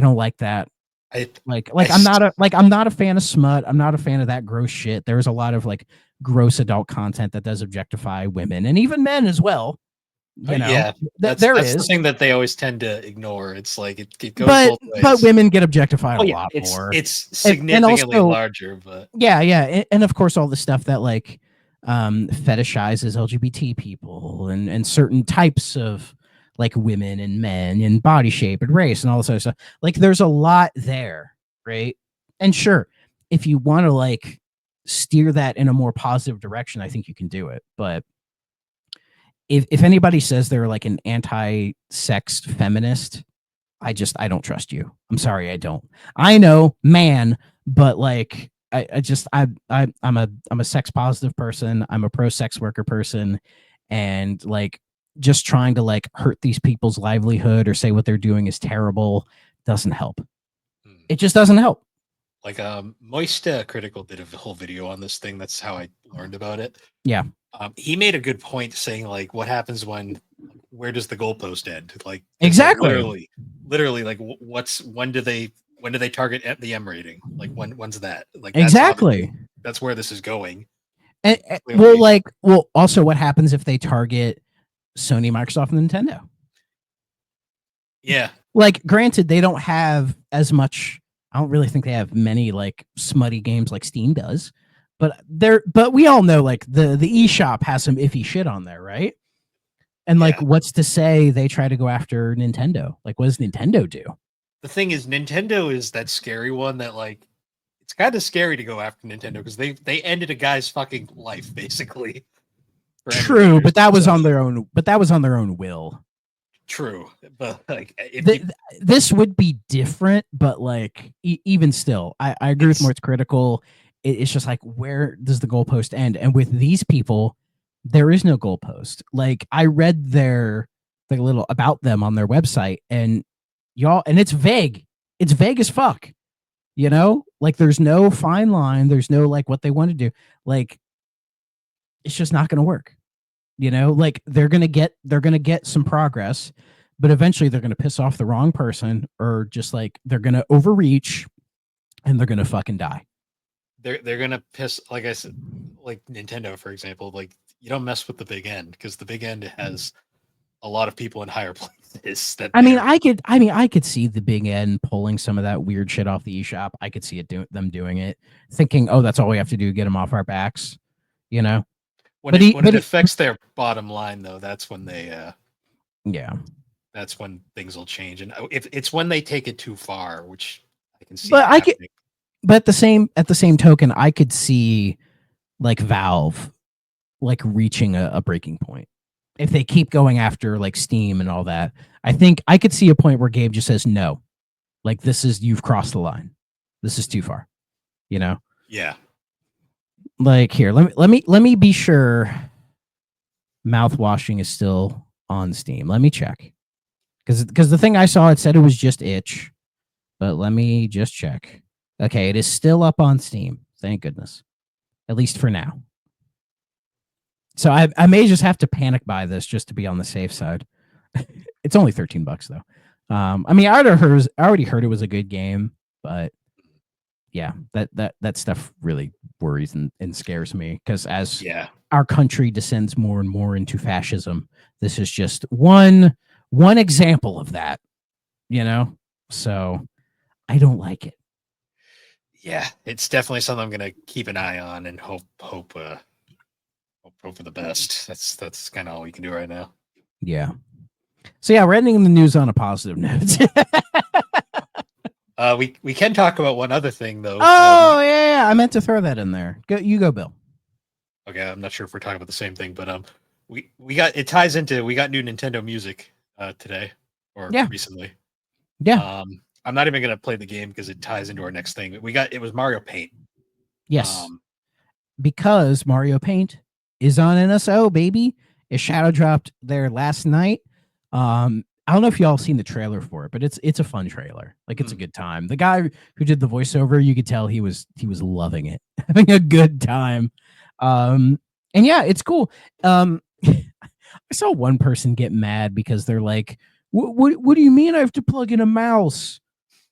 don't like that. I'm not a fan of smut. I'm not a fan of that gross shit. There's a lot of like gross adult content that does objectify women and even men as well. You know, yeah, that's the thing that they always tend to ignore. It's like it goes both ways. But women get objectified a lot more. It's significantly also, larger, but yeah, and of course all the stuff that like fetishizes LGBT people and certain types of like women and men and body shape and race and all this other stuff. Like there's a lot there, right? And sure, if you want to like steer that in a more positive direction, I think you can do it. But if anybody says they're like an anti-sex feminist, I don't trust you. I'm sorry, I don't. I know, man, but like I'm a sex positive person. I'm a pro sex worker person, and like just trying to like hurt these people's livelihood or say what they're doing is terrible doesn't help. It just doesn't help. Like Moist Critical did a whole video on this thing. That's how I learned about it. Yeah. He made a good point saying like what happens where does the goalpost end? Like exactly. Literally like when do they target at the M rating? Like when's that? Like exactly. That's where this is going. And, also what happens if they target Sony, Microsoft, and Nintendo? Yeah. Like granted, they don't have as much. I don't really think they have many like smutty games like Steam does. But we all know like the eShop has some iffy shit on there, right? And like what's to say they try to go after Nintendo? Like what does Nintendo do? The thing is Nintendo is that scary one that like it's kind of scary to go after Nintendo because they ended a guy's fucking life basically. True, but that was on their own. But that was on their own will. True, but like this would be different. But like even still, I agree with Mort's critical. It's just like where does the goalpost end? And with these people, there is no goalpost. Like I read their little about them on their website, and it's vague. It's vague as fuck. You know, like there's no fine line. There's no like what they want to do. Like it's just not going to work. You know, like they're gonna get some progress, but eventually they're gonna piss off the wrong person, or just like they're gonna overreach, and they're gonna fucking die. They're gonna piss, like I said, like Nintendo, for example. Like you don't mess with the big end because the big end has a lot of people in higher places. I could see the big end pulling some of that weird shit off the eShop. I could see them doing it, thinking, oh, that's all we have to do, get them off our backs, you know. When it affects their bottom line, though, that's when they, that's when things will change. And if it's when they take it too far, which I can see. But at the same token, I could see like Valve, like reaching a breaking point if they keep going after like Steam and all that. I think I could see a point where Gabe just says no, like you've crossed the line. This is too far, you know. Yeah. Like here, let me be sure mouth washing is still on Steam. Let me check. Because the thing I saw, it said it was just itch. But let me just check. Okay, it is still up on Steam. Thank goodness. At least for now. So I may just have to panic buy this just to be on the safe side. It's only $13 though. I mean, I already heard it was a good game, but Yeah, that stuff really worries and scares me because as Yeah. our country descends more and more into fascism, this is just one example of that, you know? So I don't like it. Yeah, it's definitely something I'm gonna keep an eye on and hope for the best. That's kind of all we can do right now. Yeah. So yeah, we're ending the news on a positive note. We can talk about one other thing though. Oh yeah, I meant to throw that in there. You go, Bill. Okay, I'm not sure if we're talking about the same thing, but we got it ties into we got new Nintendo Music today or Yeah. recently. Yeah. I'm not even gonna play the game because it ties into our next thing. It was Mario Paint. Yes. Because Mario Paint is on NSO, baby. It shadow dropped there last night. I don't know if y'all seen the trailer for it, but it's a fun trailer. Like it's a good time. The guy who did the voiceover, you could tell he was loving it, having a good time. And yeah, it's cool. I saw one person get mad because they're like, what do you mean I have to plug in a mouse?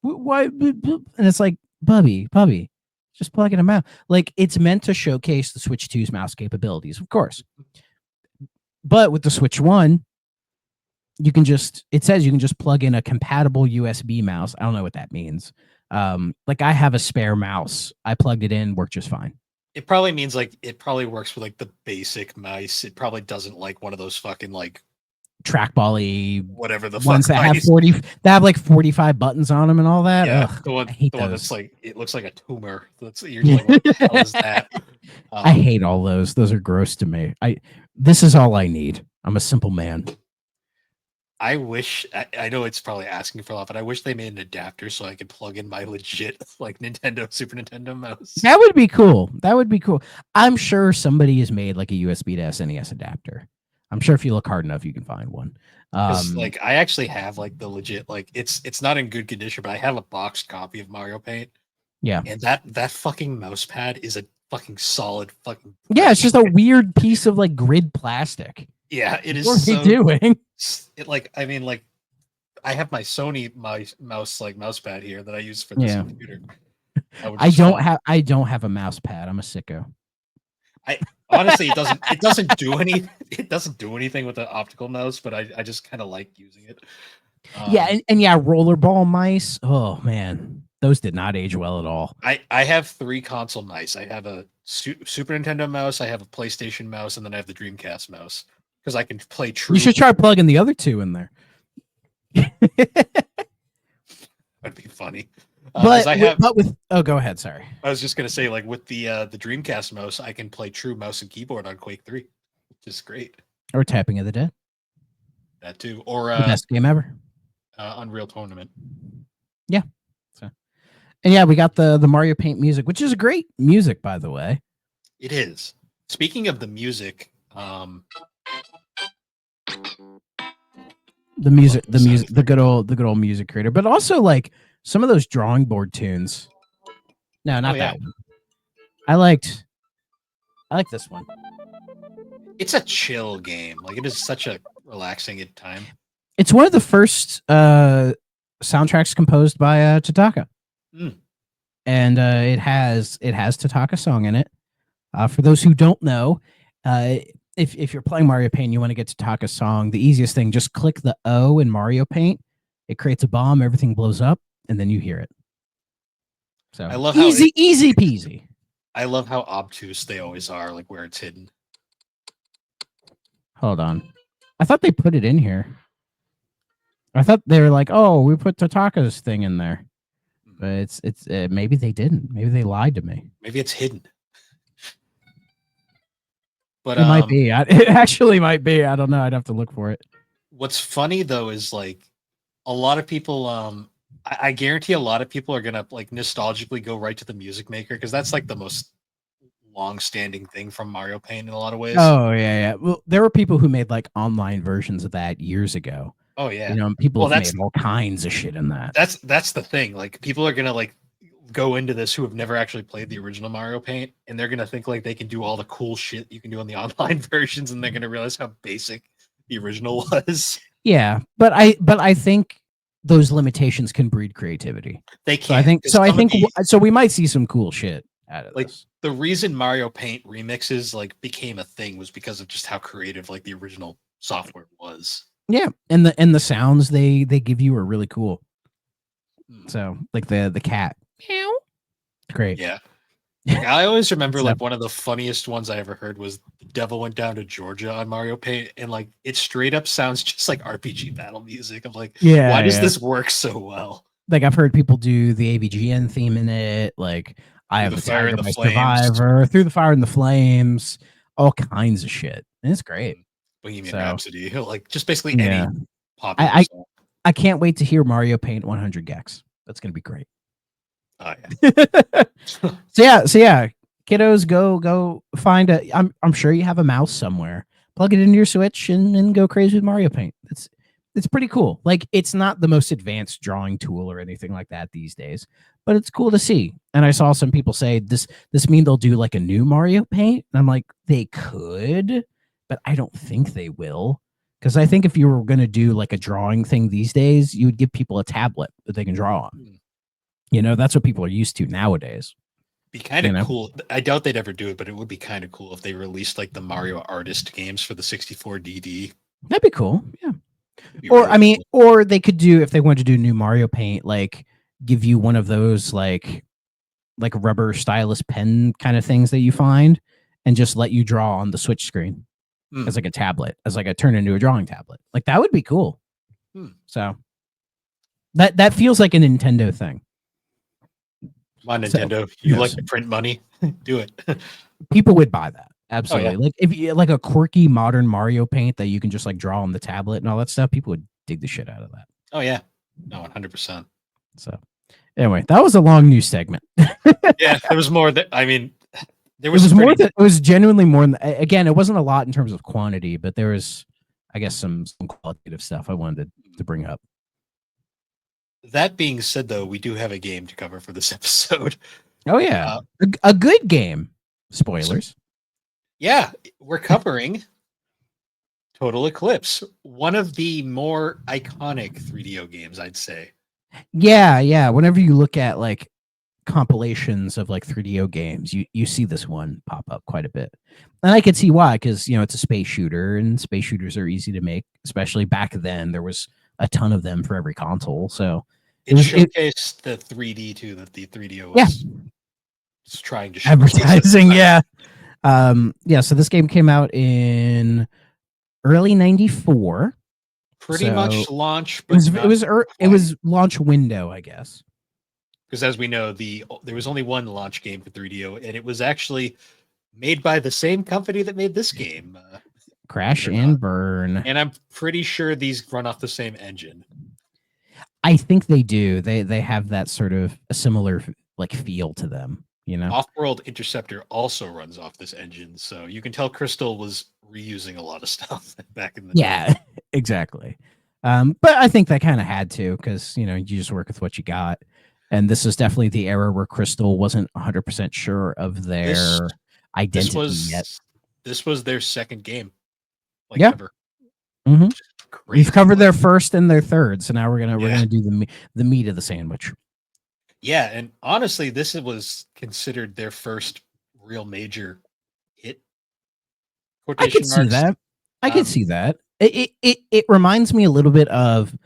Why? And it's like, Bubby, just plug in a mouse. Like it's meant to showcase the Switch 2's mouse capabilities, of course. But with the Switch 1, it says you can just plug in a compatible USB mouse. I don't know what that means. Like I have a spare mouse. I plugged it in, worked just fine. It probably means like it probably works with like the basic mice. It probably doesn't like one of those fucking like trackball-y whatever the ones fuck that have mice. 40 that have like 45 buttons on them and all that. Yeah, Ugh, I hate the one those. that's like it looks like a tumor. You're just like, what the hell is that? I hate all those. Those are gross to me. This is all I need. I'm a simple man. I wish I know it's probably asking for a lot, but I wish they made an adapter so I could plug in my legit like Nintendo Super Nintendo mouse. That would be cool. I'm sure somebody has made like a USB to SNES adapter. I'm sure if you look hard enough, you can find one. Because like I actually have like the legit like it's not in good condition, but I have a boxed copy of Mario Paint. Yeah, and that fucking mouse pad is a fucking solid fucking. Yeah, it's just a weird piece of like grid plastic. Yeah, it is. What are they doing? It like I mean like I have my Sony mouse pad here that I use for this computer. I don't have a mouse pad. I'm a sicko. I honestly it doesn't do anything with the optical mouse, but I just kind of like using it. And yeah, rollerball mice. Oh man, those did not age well at all. I have 3 console mice. I have a Super Nintendo mouse, I have a PlayStation mouse, and then I have the Dreamcast mouse because I can play true. You should try plugging the other 2 in there. That'd be funny. But go ahead. Sorry, I was just gonna say, like with the Dreamcast mouse, I can play true mouse and keyboard on Quake 3, which is great. Or Tapping of the Dead. That too, or the best game ever. Unreal Tournament. Yeah. So, and yeah, we got the Mario Paint music, which is great music, by the way. It is. Speaking of the music, the good old music creator, but also like some of those drawing board tunes. No, not that one. I like this one. It's a chill game. Like it is such a relaxing time. It's one of the first soundtracks composed by Tataka. And it has Tataka song in it. For those who don't know, if you're playing Mario Paint, you want to get Tataka's song. The easiest thing, just click the O in Mario Paint. It creates a bomb, everything blows up, and then you hear it. So I love easy peasy. I love how obtuse they always are, like where it's hidden. Hold on, I thought they put it in here. I thought they were like, "Oh, we put Tataka's thing in there," but it's maybe they didn't. Maybe they lied to me. Maybe it's hidden. But it might be. It actually might be. I don't know. I'd have to look for it. What's funny though is like a lot of people. I guarantee a lot of people are gonna like nostalgically go right to the Music Maker because that's like the most long-standing thing from Mario Paint in a lot of ways. Oh yeah. Well, there were people who made like online versions of that years ago. Oh yeah, people have made all kinds of shit in that. That's the thing. Like people are gonna like go into this who have never actually played the original Mario Paint, and they're gonna think like they can do all the cool shit you can do on the online versions, and they're gonna realize how basic the original was. Yeah, but I think those limitations can breed creativity. They So I can, think because some of the so we might see some cool shit out of like this. the reason Mario Paint remixes like became a thing was because of just how creative like the original software was. Yeah, and the sounds they give you are really cool. So like the cat, meow, great. Yeah. Like I always remember So, like one of the funniest ones I ever heard was The Devil Went Down to Georgia on Mario Paint, and like it straight up sounds just like RPG battle music. I'm like, why does yeah. this work so well? Like I've heard people do the AVGN theme in it. Like I Through have the the fire Tiger and the by flames. Survivor, Through the Fire and the Flames, all kinds of shit. And it's great. Bohemian So Rhapsody, like just basically yeah, any popular I, I song. I can't wait to hear Mario Paint 100 gex. That's gonna be great. Oh yeah. So yeah, kiddos, go find a. I'm sure you have a mouse somewhere. Plug it into your Switch and go crazy with Mario Paint. It's pretty cool. Like it's not the most advanced drawing tool or anything like that these days, but it's cool to see. And I saw some people say this mean they'll do like a new Mario Paint. And I'm like, they could, but I don't think they will. Because I think if you were going to do like a drawing thing these days, you would give people a tablet that they can draw on. You know, that's what people are used to nowadays. Be kind of cool. I doubt they'd ever do it, but it would be kind of cool if they released like the Mario Artist games for the 64DD. That'd be cool. Yeah. Or Really I mean, cool. or they could do if they wanted to do new Mario Paint, like give you one of those like rubber stylus pen kind of things that you find, and just let you draw on the Switch screen as like a tablet, as like a turn into a drawing tablet. Like that would be cool. So that feels like a Nintendo thing. Come on, Nintendo. So, you like to print money? Do it. People would buy that. Absolutely. Oh, yeah. Like if you like a quirky modern Mario Paint that you can just like draw on the tablet and all that stuff, people would dig the shit out of that. Oh yeah. No, 100%. So anyway, that was a long news segment. Yeah, there was more that I mean there was more that it was genuinely more than, again, it wasn't a lot in terms of quantity, but there was I guess some qualitative stuff I wanted to bring up. That being said, though, we do have a game to cover for this episode. Oh yeah, a good game. Spoilers. Yeah, we're covering Total Eclipse, one of the more iconic 3DO games, I'd say. Yeah. Whenever you look at like compilations of like 3DO games, you see this one pop up quite a bit, and I could see why, because it's a space shooter, and space shooters are easy to make, especially back then. There was a ton of them for every console, so it showcased the 3D too, that the 3DO was trying to advertising. Yeah. So this game came out in early '94. Pretty much launch, but it was launch window, I guess. Because as we know, there was only one launch game for 3DO, and it was actually made by the same company that made this game, Crash and Burn. And I'm pretty sure these run off the same engine. I think they do. They have that sort of a similar like feel to them. Off-World Interceptor also runs off this engine, so you can tell Crystal was reusing a lot of stuff back in the day. Yeah, exactly. But I think they kind of had to, because you just work with what you got. And this is definitely the era where Crystal wasn't 100% sure of their identity yet. This was their second game. Like ever. Mm-hmm. We've covered their first and their third, so now we're gonna do the meat of the sandwich. Yeah, and honestly, this was considered their first real major hit. I could see that. I could see that. It reminds me a little bit of,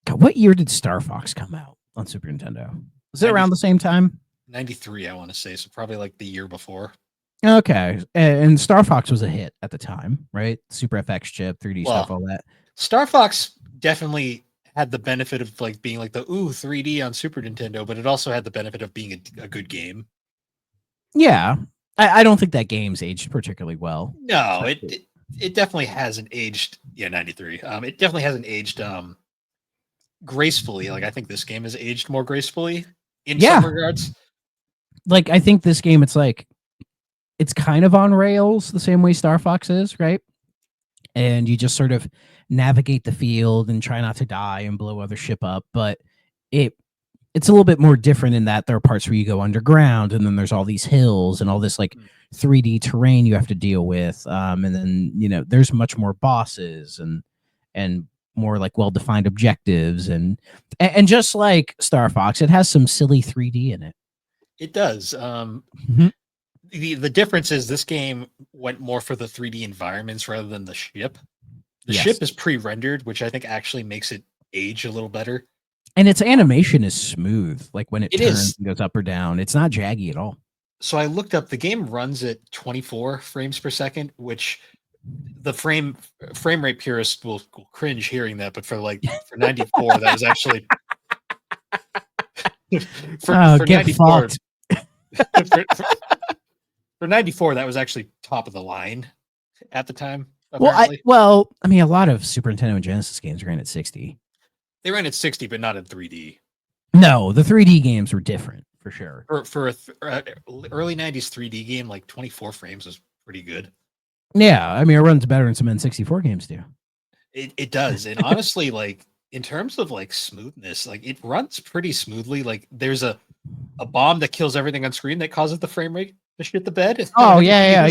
God, what year did Star Fox come out on Super Nintendo? Was it around the same time? 93, I want to say, so probably like the year before. Okay, and Star Fox was a hit at the time, right? Super FX chip, 3D stuff, all that. Star Fox definitely had the benefit of like being like the 3D on Super Nintendo, but it also had the benefit of being a good game. Yeah, I don't think that game's aged particularly well. No, it definitely hasn't aged. Yeah, 93. It definitely hasn't aged gracefully. Like I think this game has aged more gracefully in some regards. Like I think this game, it's kind of on rails the same way Star Fox is, right? And you just sort of navigate the field and try not to die and blow other ship up, but it's a little bit more different in that there are parts where you go underground, and then there's all these hills and all this like 3D terrain you have to deal with, and then there's much more bosses and more like well-defined objectives, and just like Star Fox, it has some silly 3D in it. It does. The difference is this game went more for the 3D environments rather than the ship. The ship is pre-rendered, which I think actually makes it age a little better. And its animation is smooth, like when it turns is. and goes up or down. It's not jaggy at all. So I looked up, the game runs at 24 frames per second, which the frame rate purist will cringe hearing that, but for 94, that was actually for 94. For 94, that was actually top of the line at the time. Apparently. I mean, a lot of Super Nintendo and Genesis games ran at 60. They ran at 60, but not in 3D. No, the 3D games were different for sure. For early 90s 3D game, like 24 frames was pretty good. Yeah, I mean, it runs better than some N64 games do. It does, and honestly, like in terms of like smoothness, like it runs pretty smoothly. Like there's a bomb that kills everything on screen that causes the frame rate to shit the bed. Oh yeah.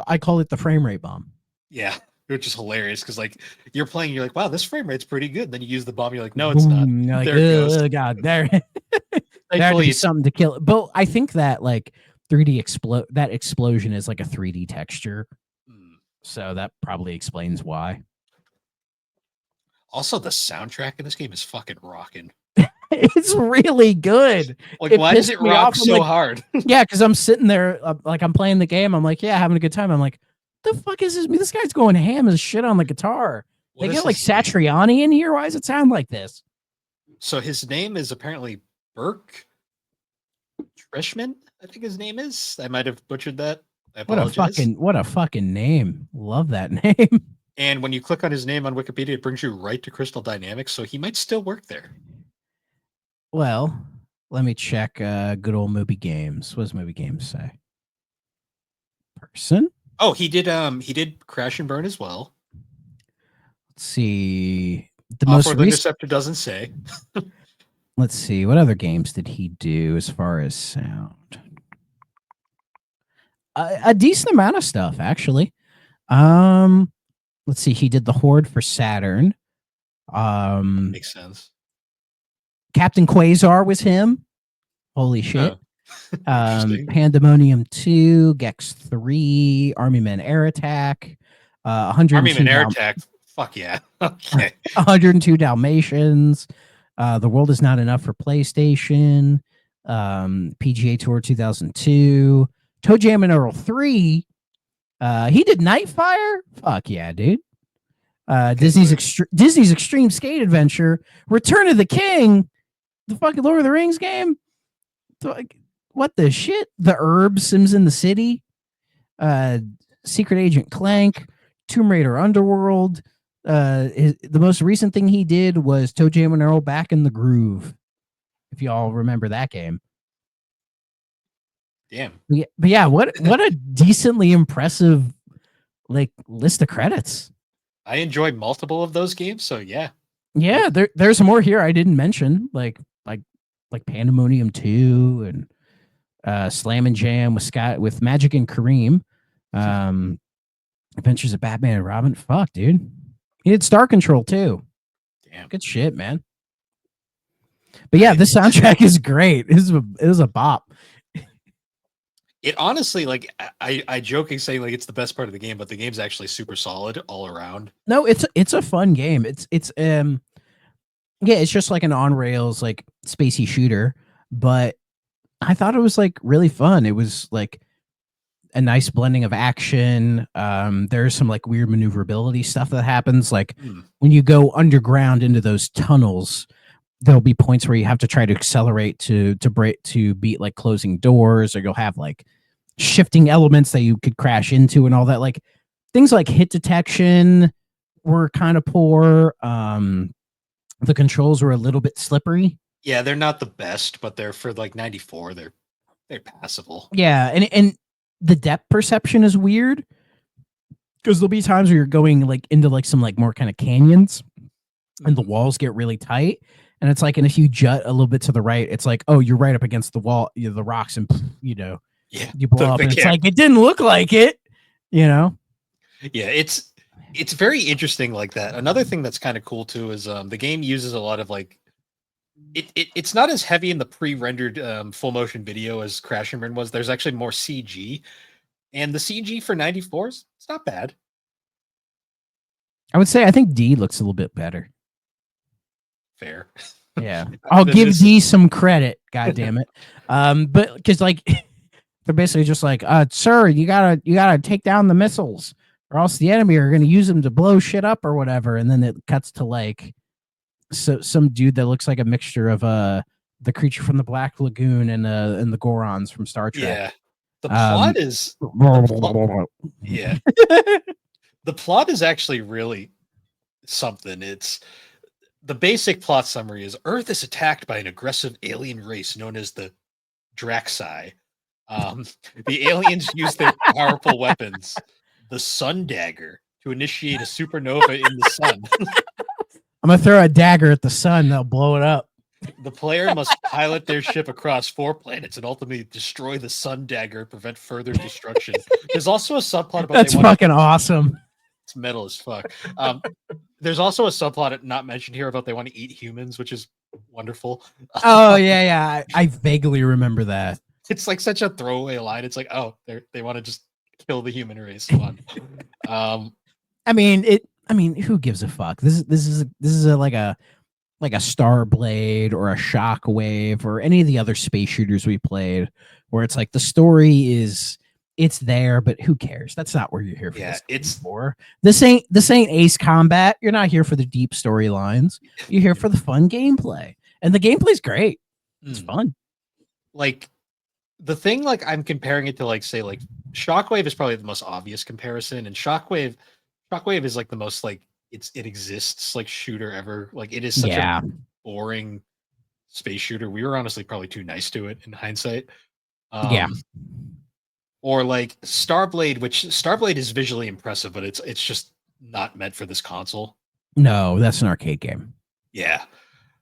I call it the frame rate bomb. Yeah, which is hilarious because like you're playing, you're like, wow, this frame rate's pretty good. Then you use the bomb, you're like, no, it's not. Like, there it goes. God, there had to be something to kill it. But I think that like 3D that explosion is like a 3D texture. So that probably explains why. Also, the soundtrack in this game is fucking rocking. It's really good. Like, why does it rock so hard? Yeah, because I'm sitting there, like I'm playing the game. I'm like, yeah, having a good time. I'm like, the fuck is this? This guy's going ham as shit on the guitar. They get like Satriani in here. Why does it sound like this? So his name is apparently Burke Trishman, I think his name is. I might have butchered that. I apologize. What a fucking name. Love that name. And when you click on his name on Wikipedia, it brings you right to Crystal Dynamics, so he might still work there. Well, let me check good old Movie Games. What does Movie Games say? Person? Oh, he did Crash and Burn as well. Let's see. The most recent Interceptor doesn't say. Let's see. What other games did he do as far as sound? A decent amount of stuff, actually. Let's see. He did the Horde for Saturn. Makes sense. Captain Quasar was him. Holy shit. Pandemonium 2, Gex 3, Army Men Air Attack, 102 Army Men Air Attack. Fuck yeah. Okay. 102 Dalmatians. The World Is Not Enough for PlayStation. PGA Tour 2002. Toe Jam and Earl 3. He did Nightfire. Fuck yeah, dude. Disney's Extreme Skate Adventure. Return of the King. The fucking Lord of the Rings game. What the shit? The Herb, Sims in the City. Secret Agent Clank. Tomb Raider Underworld. The most recent thing he did was Toe Jam and Earl Back in the Groove. If y'all remember that game. Damn. But yeah, what a decently impressive like list of credits. I enjoyed multiple of those games, so yeah. Yeah, there's more here I didn't mention, like Pandemonium 2 and Slam and Jam with Magic and Kareem. Adventures of Batman and Robin. Fuck, dude. He did Star Control too. Damn. Good shit, man. But yeah, this soundtrack is great. It was a bop. It honestly, like I joking saying like it's the best part of the game, but the game's actually super solid all around. No, it's a fun game. It's just like an on rails like spacey shooter, but I thought it was like really fun. It was like a nice blending of action. There's some like weird maneuverability stuff that happens. Like when you go underground into those tunnels, there'll be points where you have to try to accelerate to beat like closing doors, or you'll have like shifting elements that you could crash into and all that. Like things like hit detection were kind of poor. The controls were a little bit slippery. Yeah, they're not the best, but they're for like 94. They're passable. Yeah, and the depth perception is weird because there'll be times where you're going like into like some like more kind of canyons, and the walls get really tight. And it's like, and if you jut a little bit to the right, it's like, oh, you're right up against the wall, the rocks, and you yeah, you blow up. And it's like it didn't look like it, you know. Yeah, it's It's very interesting like that. Another thing that's kind of cool too is the game uses a lot of like it's not as heavy in the pre-rendered full motion video as Crash and Burn was. There's actually more CG, and the CG for 94s, it's not bad. I would say I think D looks a little bit better. Fair. Yeah, I'll give D some credit. God damn it. But because like they're basically just like, sir, you gotta take down the missiles, or else the enemy are gonna use them to blow shit up or whatever. And then it cuts to like some dude that looks like a mixture of the creature from the Black Lagoon and the Gorons from Star Trek. Yeah. The plot is yeah. The plot is actually really something. It's the basic plot summary is Earth is attacked by an aggressive alien race known as the Draxi. The aliens use their powerful weapons, the Sun Dagger, to initiate a supernova in the sun. I'm gonna throw a dagger at the sun, they'll blow it up. The player must pilot their ship across 4 planets and ultimately destroy the Sun Dagger and prevent further destruction. There's also a subplot about that's fucking awesome. It's metal as fuck. There's also a subplot not mentioned here about they want to eat humans, which is wonderful. Oh yeah. I vaguely remember that. It's like such a throwaway line. It's like, oh, they want to just kill the human race. Fun. I mean, who gives a fuck? This is like a Starblade or a Shockwave or any of the other space shooters we played, where it's like the story it's there, but who cares? That's not where you're here for. Yeah, this for. This ain't Ace Combat. You're not here for the deep storylines. You're here for the fun gameplay, and the gameplay's great. It's fun. Like the thing, like I'm comparing it to like say like Shockwave is probably the most obvious comparison, and Shockwave is like the most like it exists like shooter ever. Like it is such a boring space shooter. We were honestly probably too nice to it in hindsight. Or like Starblade, which Starblade is visually impressive, but it's just not meant for this console. No, that's an arcade game. Yeah.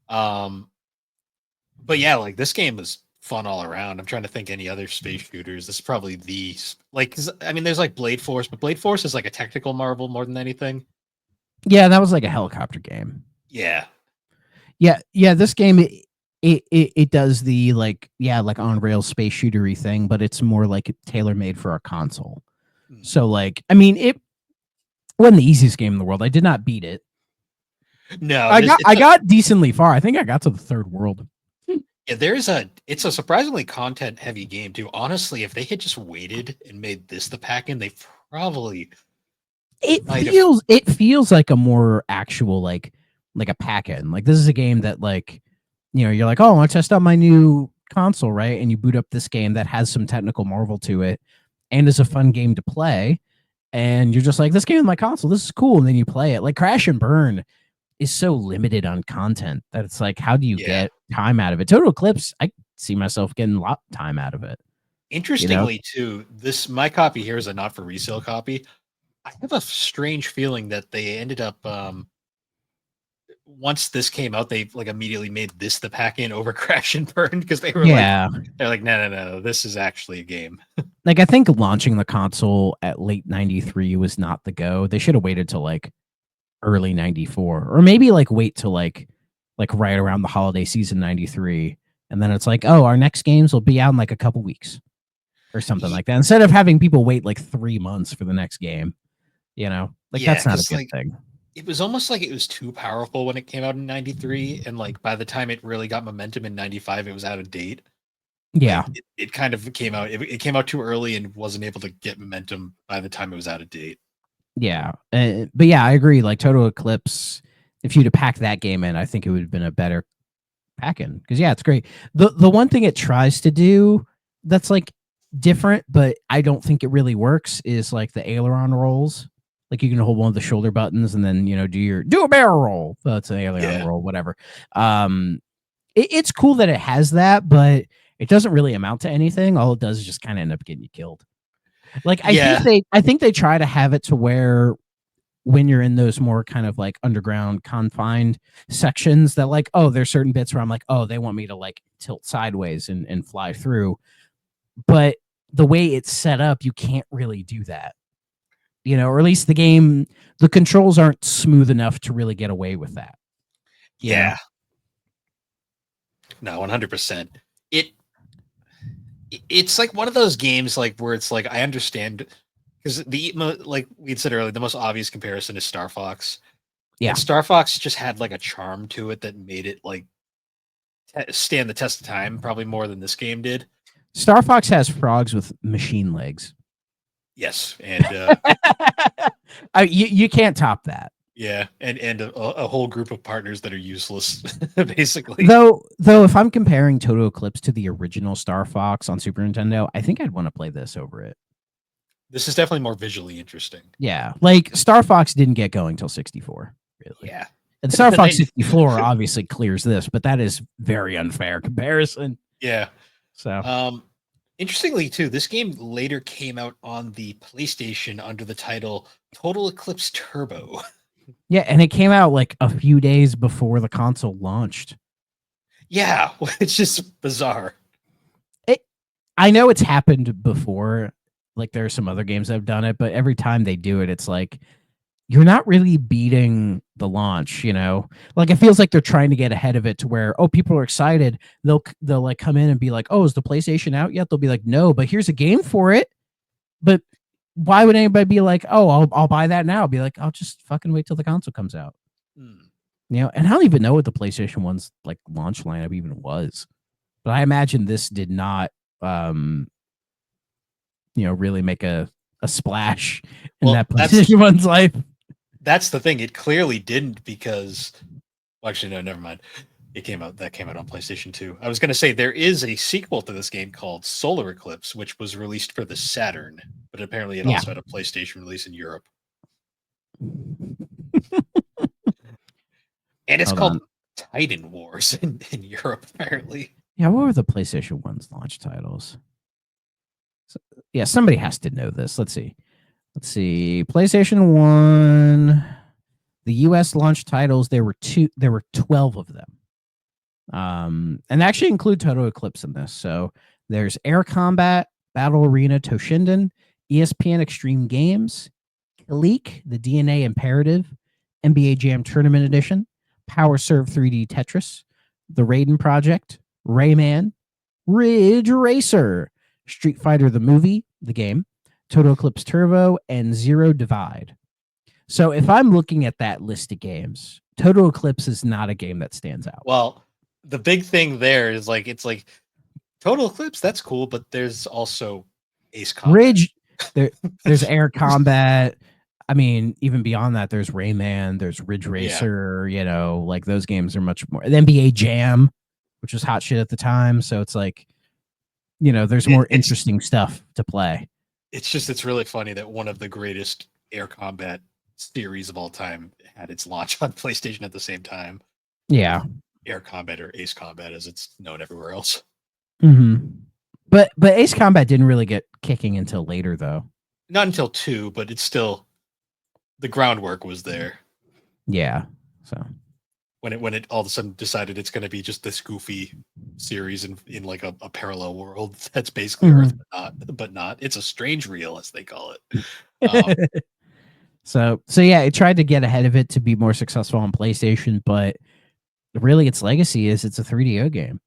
But yeah, like this game was fun all around. I'm trying to think any other space shooters. This is probably the like I mean there's like Blade Force, but Blade Force is like a technical marvel more than anything. Yeah, that was like a helicopter game. Yeah. This game it does the like on rails space shootery thing, but it's more like tailor made for a console. So like, I mean, it wasn't the easiest game in the world. I did not beat it. No, I got decently far. I think I got to the 3rd world. Yeah, it's a surprisingly content heavy game too. Honestly, if they had just waited and made this the pack-in, they probably it feels like a more actual like a pack-in. Like this is a game that like, you know, you're like, oh, I want to test out my new console, right? And you boot up this game that has some technical marvel to it and is a fun game to play. And you're just like, this game on my console, this is cool. And then you play it. Like Crash and Burn is so limited on content that it's like, how do you get time out of it? Total Eclipse, I see myself getting a lot of time out of it. Interestingly, too, my copy here is a not for resale copy. I have a strange feeling that they ended up once this came out, they like immediately made this the pack-in over Crash and Burn because they were they're like, no, this is actually a game. Like I think launching the console at late 93 was not the go. They should have waited till like early 94, or maybe like wait till like right around the holiday season 93, and then it's like, oh, our next games will be out in like a couple weeks or something like that, instead of having people wait like 3 months for the next game, you know, like that's not a good thing. It was almost like it was too powerful when it came out in 93, and like by the time it really got momentum in 95, it was out of date. Yeah, like, it kind of came out it came out too early and wasn't able to get momentum by the time it was out of date. Yeah, but yeah, I agree. Like Total Eclipse, if you'd have packed that game in, I think it would have been a better pack-in. Because yeah, it's great. The one thing it tries to do that's like different, but I don't think it really works, is like the aileron rolls. Like you can hold one of the shoulder buttons and then, you know, do a barrel roll. That's an aileron roll, whatever. It's cool that it has that, but it doesn't really amount to anything. All it does is just kind of end up getting you killed. Like I think they try to have it to where when you're in those more kind of like underground confined sections that like, oh, there's certain bits where I'm like, oh, they want me to like tilt sideways and fly through. But the way it's set up, you can't really do that. or at least the controls aren't smooth enough to really get away with that. Yeah. No, 100%. It's like one of those games like where it's like I understand because like we said earlier, the most obvious comparison is Star Fox. Yeah. And Star Fox just had like a charm to it that made it like stand the test of time probably more than this game did. Star Fox has frogs with machine legs. Yes, and you can't top that. Yeah, and a whole group of partners that are useless, basically. Though, if I'm comparing Total Eclipse to the original Star Fox on Super Nintendo, I think I'd want to play this over it. This is definitely more visually interesting. Yeah, like Star Fox didn't get going till 64. Really. Yeah, and Star Fox 64 obviously clears this, but that is very unfair comparison. Yeah. So, interestingly too, this game later came out on the PlayStation under the title Total Eclipse Turbo. Yeah, and it came out like a few days before the console launched. Yeah, it's just bizarre. I know it's happened before. Like there are some other games that have done it, but every time they do it, it's like you're not really beating the launch, Like it feels like they're trying to get ahead of it to where, people are excited. They'll like come in and be like, "Oh, is the PlayStation out yet?" They'll be like, "No, but here's a game for it." But why would anybody be like, "Oh, I'll buy that now"? I'll be like, "I'll just fucking wait till the console comes out." And I don't even know what the PlayStation 1's like launch lineup even was. But I imagine this did not really make a splash in that PlayStation 1's life. That's the thing. It clearly didn't because actually no, never mind. That came out on PlayStation 2. I was going to say there is a sequel to this game called Solar Eclipse, which was released for the Saturn, but apparently it also had a PlayStation release in Europe. And it's called Titan Wars in Europe, apparently. Yeah, what were the PlayStation 1's launch titles? So, yeah, somebody has to know this. Let's see. PlayStation 1, the US launch titles, there were 12 of them. And they actually include Total Eclipse in this. So there's Air Combat, Battle Arena Toshinden, ESPN Extreme Games, Leak, the DNA Imperative, NBA Jam Tournament Edition, Power Serve 3D Tetris, The Raiden Project, Rayman, Ridge Racer, Street Fighter the movie, the game, Total Eclipse Turbo, and Zero Divide. So if I'm looking at that list of games, Total Eclipse is not a game that stands out. Well, the big thing there is like it's like Total Eclipse, that's cool, but there's also Ace Combat. Ridge, there's Air Combat. I mean, even beyond that, there's Rayman, there's Ridge Racer, like those games are much more. The NBA Jam, which was hot shit at the time. So it's like, there's more interesting stuff to play. It's really funny that one of the greatest Air Combat series of all time had its launch on PlayStation at the same time. Yeah. Air Combat or Ace Combat as it's known everywhere else. Mm-hmm. But Ace Combat didn't really get kicking until later, though. Not until 2, but it's still the groundwork was there. Yeah. So when it all of a sudden decided it's going to be just this goofy series in like a parallel world that's basically Earth, but not. It's a strange reel, as they call it. So yeah, it tried to get ahead of it to be more successful on PlayStation, but really its legacy is it's a 3DO game.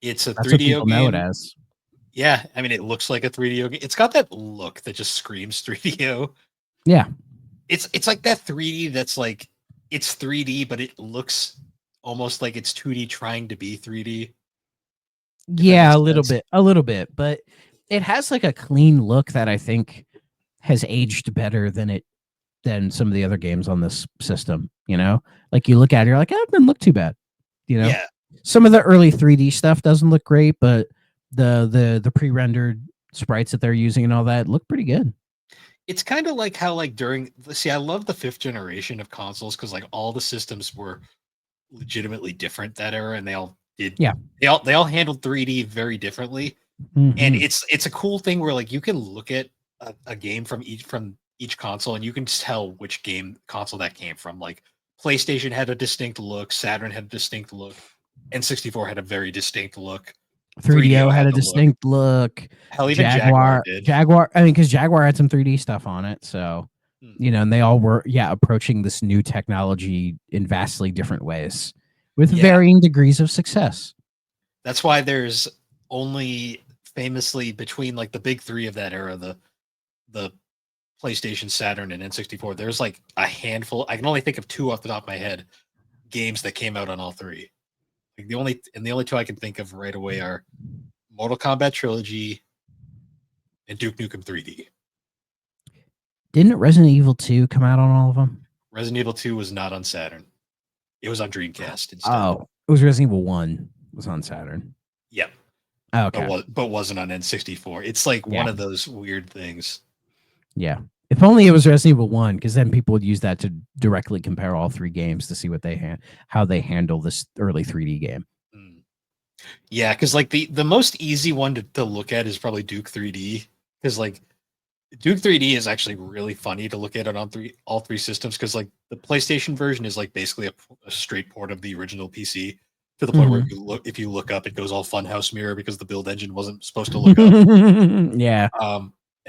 It's a That's 3DO what people game. know it as. Yeah, I mean, it looks like a 3DO game. It's got that look that just screams 3DO. Yeah. It's like that 3D that's like, it's 3D, but it looks almost like it's 2D trying to be 3D. Yeah, a little bit, but it has like a clean look that I think has aged better than some of the other games on this system, Like you look at it, you're like, it doesn't look too bad. Yeah. Some of the early 3D stuff doesn't look great, but the pre-rendered sprites that they're using and all that look pretty good. It's kind of like how I love the 5th generation of consoles because like all the systems were legitimately different that era, and they all did. Yeah, they all handled 3D very differently, and it's a cool thing where like you can look at a game from each console and you can tell which game console that came from. Like PlayStation had a distinct look, Saturn had a distinct look, and 64 had a very distinct look. 3DO had a distinct look. Hell, even Jaguar did. I mean, because Jaguar had some 3D stuff on it, so You know, and they all were approaching this new technology in vastly different ways with varying degrees of success. That's why there's only famously between like the big three of that era, the PlayStation, Saturn, and N64, there's like a handful. I can only think of two off the top of my head games that came out on all three. Like the only two I can think of right away are Mortal Kombat Trilogy and Duke Nukem 3D. Didn't Resident Evil 2 come out on all of them? Resident Evil 2 was not on Saturn. It was on Dreamcast instead. Oh, it was Resident Evil 1 was on Saturn. Yep. Oh, okay. But wasn't on N64. It's like one of those weird things. Yeah. If only it was Resident Evil 1, because then people would use that to directly compare all three games to see what how they handle this early 3D game. Yeah, because like the most easy one to look at is probably Duke 3D, because like Duke 3D is actually really funny to look at it on all three systems, because like the PlayStation version is like basically a straight port of the original PC, to the point where if you look up, it goes all Funhouse Mirror because the build engine wasn't supposed to look up. Yeah.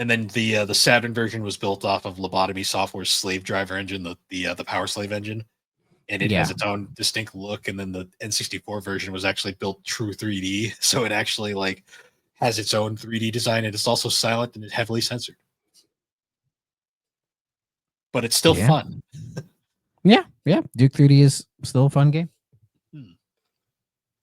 And then the Saturn version was built off of Lobotomy Software's Slave Driver engine, the Power Slave engine, and it has its own distinct look. And then the N64 version was actually built true 3D, so it actually like has its own 3D design, and it's also silent and heavily censored. But it's still fun. Yeah. Duke 3D is still a fun game.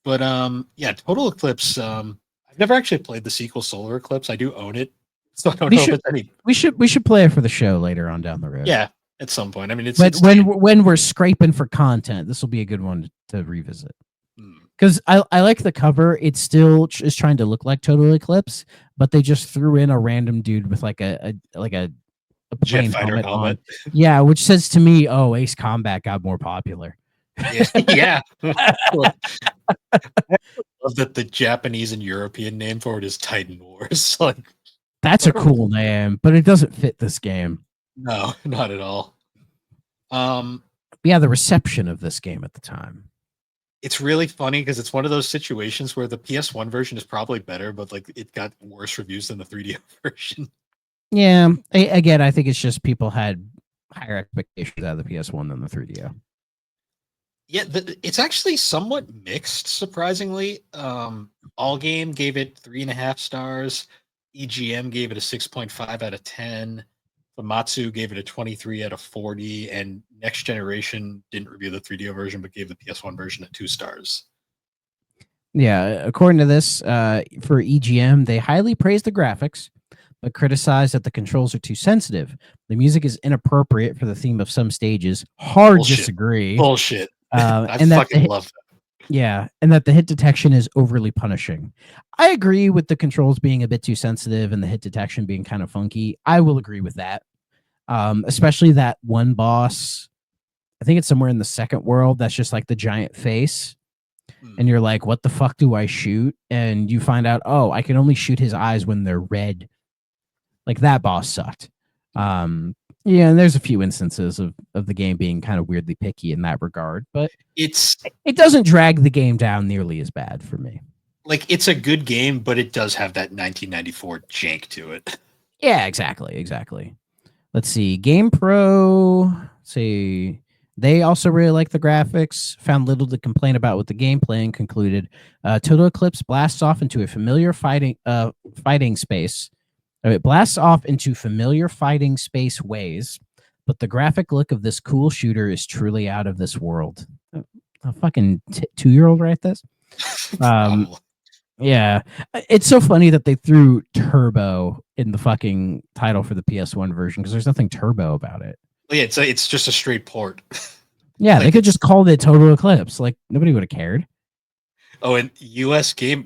But Total Eclipse. I've never actually played the sequel Solar Eclipse. I do own it. So I don't know if it's any. We should play it for the show later on down the road. Yeah, at some point. I mean, it's when we're scraping for content, this will be a good one to revisit. Because I like the cover. It still is trying to look like Total Eclipse, but they just threw in a random dude with like a plane helmet on. Yeah, which says to me, oh, Ace Combat got more popular. Yeah. I love that the Japanese and European name for it is Titan Wars. Like, that's a cool name, but it doesn't fit this game. No, not at all. The reception of this game at the time. It's really funny because it's one of those situations where the PS1 version is probably better, but like it got worse reviews than the 3D version. Yeah, again, I think it's just people had higher expectations out of the PS1 than the 3DO. Yeah, it's actually somewhat mixed, surprisingly. All Game gave it 3.5 stars. EGM gave it a 6.5 out of 10. Famitsu gave it a 23 out of 40. And Next Generation didn't review the 3DO version, but gave the PS1 version a 2 stars. Yeah, according to this, for EGM, they highly praised the graphics, but criticized that the controls are too sensitive. The music is inappropriate for the theme of some stages. Hard disagree. Bullshit. I and fucking love that. Yeah, and that the hit detection is overly punishing. I agree with the controls being a bit too sensitive and the hit detection being kind of funky. I will agree with that. Especially that one boss. I think it's somewhere in the second world that's just like the giant face. And you're like, what the fuck do I shoot? And you find out, oh, I can only shoot his eyes when they're red. Like that boss sucked. Yeah, and there's a few instances of the game being kind of weirdly picky in that regard, but it doesn't drag the game down nearly as bad for me. Like, it's a good game, but it does have that 1994 jank to it. Yeah, exactly. Let's see. GamePro, see, they also really like the graphics, found little to complain about with the gameplay, and concluded Total Eclipse blasts off into a familiar fighting space. It blasts off into familiar fighting space ways, but the graphic look of this cool shooter is truly out of this world. A fucking 2-year-old write this? Yeah. It's so funny that they threw turbo in the fucking title for the PS1 version because there's nothing turbo about it. Yeah, it's just a straight port. Yeah, they could just call it Total Eclipse. Like, nobody would have cared. Oh, and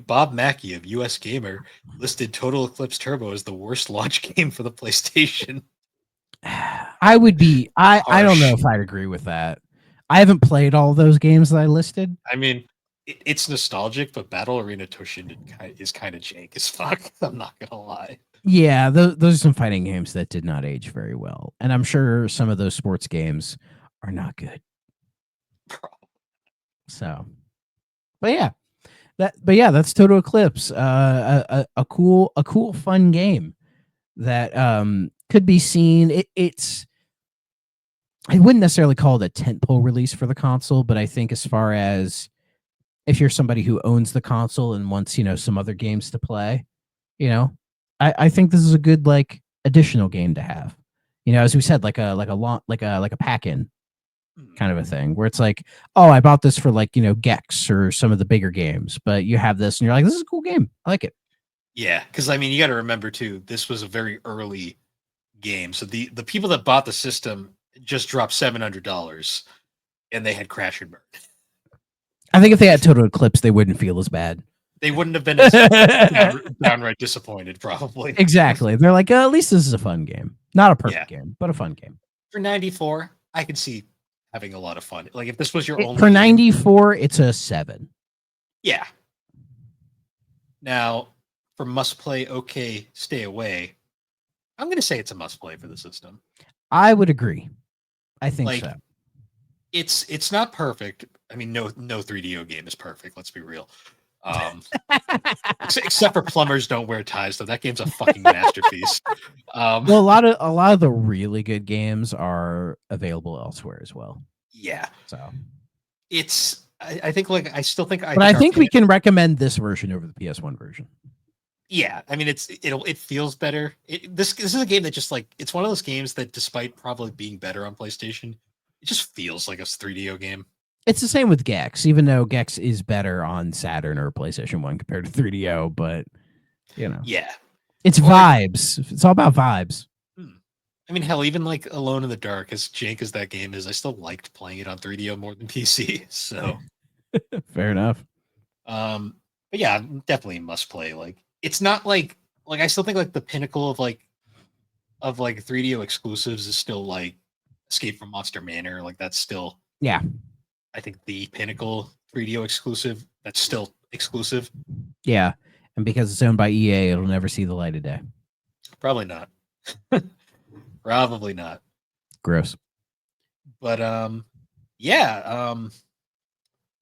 Bob Mackey of US Gamer listed Total Eclipse Turbo as the worst launch game for the PlayStation. I don't know if I'd agree with that. I haven't played all those games that I listed. I mean, it's nostalgic, but Battle Arena Toshinden is kind of jank as fuck. I'm not gonna lie. Yeah, those are some fighting games that did not age very well, and I'm sure some of those sports games are not good. So, but yeah. That's Total Eclipse. A cool, fun game that could be seen. It's I wouldn't necessarily call it a tentpole release for the console, but I think as far as if you're somebody who owns the console and wants, some other games to play, I think this is a good like additional game to have. As we said, like a pack-in kind of a thing where it's like, oh, I bought this for like, Gex or some of the bigger games, but you have this and you're like, this is a cool game. I like it. Yeah, because I mean, you got to remember too, this was a very early game, so the people that bought the system just dropped $700, and they had crash and burn. I think if they had Total Eclipse, they wouldn't feel as bad. They wouldn't have been as downright disappointed, probably. Exactly. They're like, at least this is a fun game, not a perfect game, but a fun game. For 94, I could see having a lot of fun. Like if this was your only for 94, it's a 7. Yeah. Now, for must play, okay, stay away. I'm going to say it's a must play for the system. I would agree. I think so. It's not perfect. I mean, no 3DO game is perfect. Let's be real. Except for Plumbers Don't Wear Ties, though that game's a fucking masterpiece. Well, a lot of the really good games are available elsewhere as well. Yeah. So it's I think like I still think I think we can recommend this version over the PS1 version. Yeah, I mean it feels better. This is a game that just like it's one of those games that despite probably being better on PlayStation, it just feels like a 3DO game. It's the same with Gex, even though Gex is better on Saturn or PlayStation 1 compared to 3DO, but yeah, it's vibes. It's all about vibes. I mean, hell, even like Alone in the Dark, as jank as that game is, I still liked playing it on 3DO more than PC. So fair enough. But yeah, definitely must play. Like it's not like I still think like the pinnacle of like 3DO exclusives is still like Escape from Monster Manor. Like that's still I think the pinnacle 3DO exclusive that's still exclusive. Yeah, and because it's owned by EA, it'll never see the light of day. Probably not. Probably not. Gross. But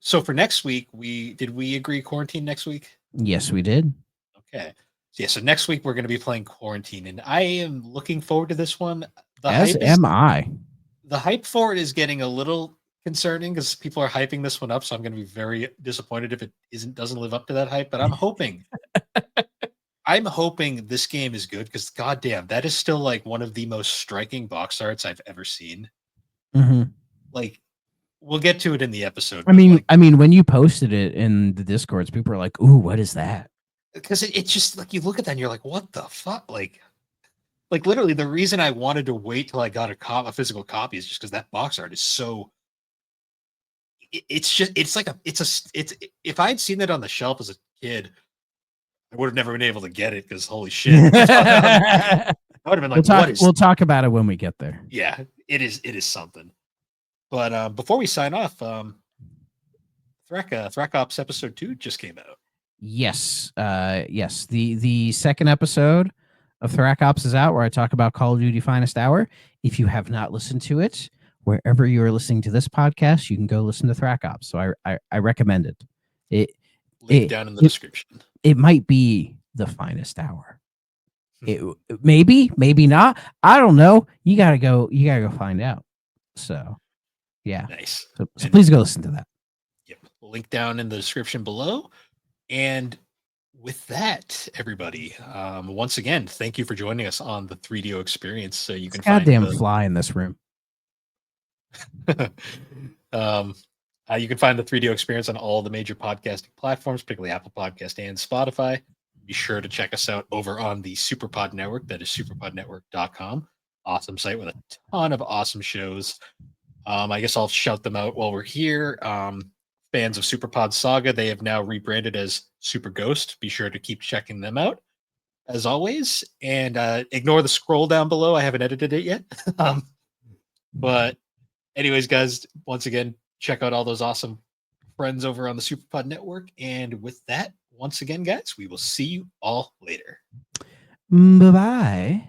so for next week, we agree quarantine next week? Yes, we did. Okay. So next week we're going to be playing Quarantine, and I am looking forward to this one. As am I. The hype for it is getting a little concerning because people are hyping this one up, so I'm going to be very disappointed if it doesn't live up to that hype. But I'm hoping, this game is good because goddamn, that is still like one of the most striking box arts I've ever seen. Mm-hmm. Like, we'll get to it in the episode. I mean, when you posted it in the Discords, people are like, "Ooh, what is that?" Because it's just like you look at that and you're like, "What the fuck?" Like literally, the reason I wanted to wait till I got a physical copy is just because that box art is so. It's if I had seen that on the shelf as a kid, I would have never been able to get it because holy shit. I would have been like, we'll talk about it when we get there. Yeah, it is something. But before we sign off, Thrack Ops episode 2 just came out. Yes. Yes. The second episode of Thrack Ops is out where I talk about Call of Duty Finest Hour. If you have not listened to it, wherever you are listening to this podcast, you can go listen to Thrack Ops. So I recommend it. Link down in the description. It might be the finest hour. It maybe not. I don't know. You gotta go find out. So yeah. Nice. So please go listen to that. Yep. Link down in the description below. And with that, everybody, once again, thank you for joining us on the 3DO experience. So you can goddamn fly in this room. You can find the 3DO experience on all the major podcasting platforms, particularly Apple Podcast and Spotify. Be sure to check us out over on the Superpod Network. That is superpodnetwork.com. Awesome site with a ton of awesome shows. I guess I'll shout them out while we're here. Fans of Superpod Saga, they have now rebranded as Super Ghost. Be sure to keep checking them out, as always. And ignore the scroll down below. I haven't edited it yet. But anyways, guys, once again, check out all those awesome friends over on the Superpod Network. And with that, once again, guys, we will see you all later. Bye-bye.